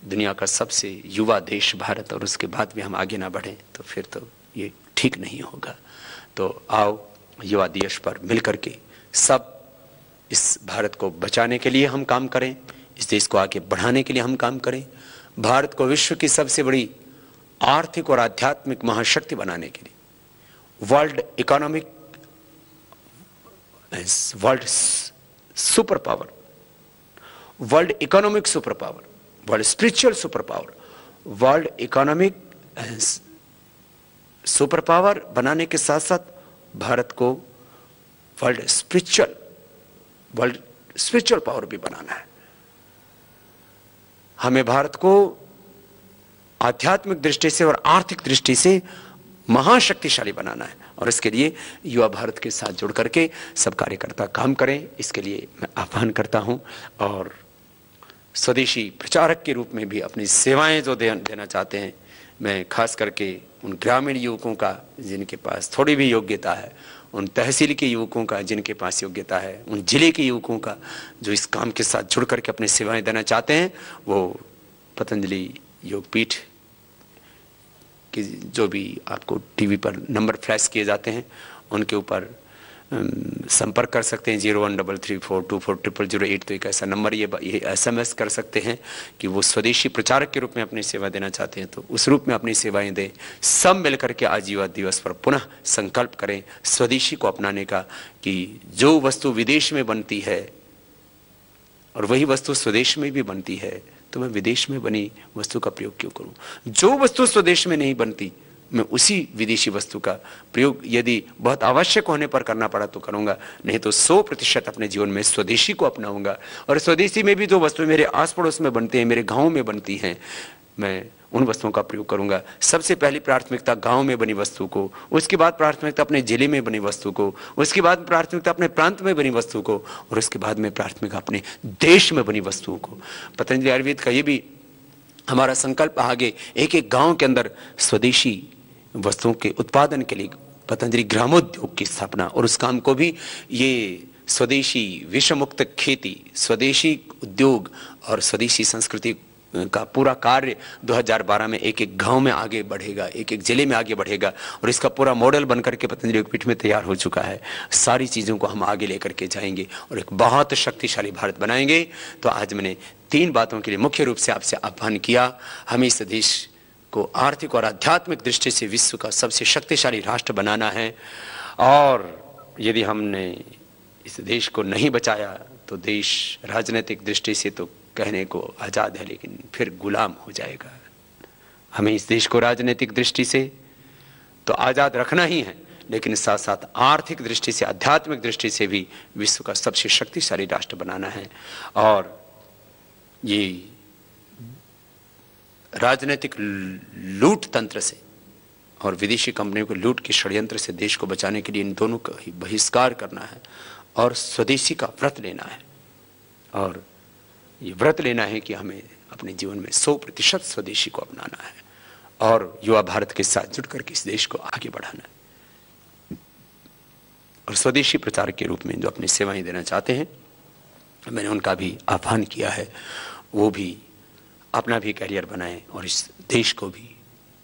दुनिया का सबसे युवा देश भारत, और उसके बाद भी हम आगे ना बढ़ें तो फिर तो ये ठीक नहीं होगा। तो आओ युवा दिवस पर मिलकर के सब इस भारत को बचाने के लिए हम काम करें, इस देश को आगे बढ़ाने के लिए हम काम करें, भारत को विश्व की सबसे बड़ी आर्थिक और आध्यात्मिक महाशक्ति बनाने के लिए, world super power, world economic super power, world spiritual super power, world economic super power बनाने के साथ साथ भारत को वर्ल्ड स्पिरिचुअल पावर भी बनाना है। हमें भारत को आध्यात्मिक दृष्टि से और आर्थिक दृष्टि से महाशक्तिशाली बनाना है। और इसके लिए युवा भारत के साथ जुड़ करके सब कार्यकर्ता काम करें, इसके लिए मैं आह्वान करता हूं। और स्वदेशी प्रचारक के रूप में भी अपनी सेवाएं जो देना चाहते हैं, मैं खास करके उन ग्रामीण युवकों का जिनके पास थोड़ी भी योग्यता है, उन तहसील के युवकों का जिनके पास योग्यता है, उन जिले के युवकों का जो इस काम के साथ जुड़ करके अपनी सेवाएं देना चाहते हैं, वो पतंजलि योगपीठ कि जो भी आपको टीवी पर नंबर फ्लैश किए जाते हैं उनके ऊपर संपर्क कर सकते हैं। 0133424008 तो एक ऐसा नंबर, ये SMS कर सकते हैं कि वो स्वदेशी प्रचारक के रूप में अपनी सेवा देना चाहते हैं, तो उस रूप में अपनी सेवाएं दें। सब मिलकर के आज युवा दिवस पर पुनः संकल्प करें स्वदेशी को अपनाने का, कि जो वस्तु विदेश में बनती है और वही वस्तु स्वदेश में भी बनती है, तो मैं विदेश में बनी वस्तु का प्रयोग क्यों करूं? जो वस्तु स्वदेश में नहीं बनती, मैं उसी विदेशी वस्तु का प्रयोग यदि बहुत आवश्यक होने पर करना पड़ा तो करूंगा, नहीं तो 100% अपने जीवन में स्वदेशी को अपनाऊंगा। और स्वदेशी में भी जो वस्तुएं मेरे आस पड़ोस में बनती हैं, मेरे गांव में बनती हैं, मैं उन वस्तुओं का प्रयोग करूंगा। सबसे पहली प्राथमिकता गांव में बनी वस्तु को, उसके बाद प्राथमिकता अपने जिले में बनी वस्तु को, उसके बाद प्राथमिकता अपने प्रांत में बनी वस्तु को, और उसके बाद में प्राथमिकता अपने देश में बनी वस्तुओं को। पतंजलि आयुर्वेद का ये भी हमारा संकल्प आगे, एक एक गांव के अंदर स्वदेशी वस्तुओं के उत्पादन के लिए पतंजलि ग्रामोद्योग की स्थापना, और उस काम को भी ये स्वदेशी विषमुक्त खेती, स्वदेशी उद्योग और स्वदेशी संस्कृति का पूरा कार्य 2012 में एक एक गांव में आगे बढ़ेगा, एक एक जिले में आगे बढ़ेगा, और इसका पूरा मॉडल बनकर के पतंजलि योगपीठ में तैयार हो चुका है। सारी चीज़ों को हम आगे लेकर के जाएंगे और एक बहुत शक्तिशाली भारत बनाएंगे। तो आज मैंने 3 बातों के लिए मुख्य रूप से आपसे आह्वान किया। हमें इस देश को आर्थिक और आध्यात्मिक दृष्टि से विश्व का सबसे शक्तिशाली राष्ट्र बनाना है, और यदि हमने इस देश को नहीं बचाया तो देश राजनीतिक दृष्टि से तो कहने को आज़ाद है, लेकिन फिर गुलाम हो जाएगा। हमें इस देश को राजनीतिक दृष्टि से तो आज़ाद रखना ही है, लेकिन साथ साथ आर्थिक दृष्टि से, आध्यात्मिक दृष्टि से भी विश्व का सबसे शक्तिशाली राष्ट्र बनाना है। और ये राजनीतिक लूट तंत्र से और विदेशी कंपनियों को लूट के षड्यंत्र से देश को बचाने के लिए इन दोनों का ही बहिष्कार करना है और स्वदेशी का व्रत लेना है। और ये व्रत लेना है कि हमें अपने जीवन में 100% स्वदेशी को अपनाना है और युवा भारत के साथ जुड़ करके इस देश को आगे बढ़ाना है। और स्वदेशी प्रचारक के रूप में जो अपनी सेवाएं देना चाहते हैं, मैंने उनका भी आह्वान किया है, वो भी अपना भी करियर बनाएं और इस देश को भी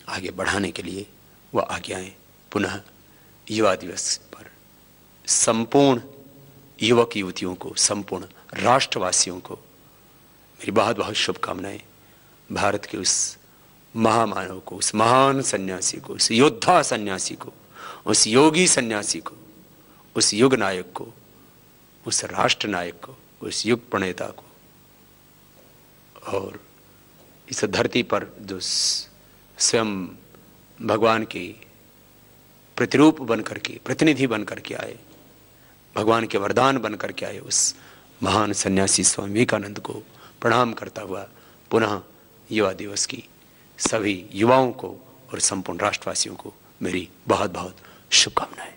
आगे बढ़ाने के लिए वो आगे आएं। पुनः युवा दिवस पर संपूर्ण युवक युवतियों को, संपूर्ण राष्ट्रवासियों को मेरी बहुत बहुत शुभकामनाएं। भारत के उस महामानव को, उस महान सन्यासी को, उस योद्धा सन्यासी को, उस योगी सन्यासी को, उस युग नायक को, उस राष्ट्र नायक को, उस युग प्रणेता को, और इस धरती पर जो स्वयं भगवान के प्रतिरूप बन करके, प्रतिनिधि बन करके आए, भगवान के वरदान बन करके आए, उस महान सन्यासी स्वामी विवेकानंद को प्रणाम करता हुआ पुनः युवा दिवस की सभी युवाओं को और संपूर्ण राष्ट्रवासियों को मेरी बहुत बहुत शुभकामनाएं।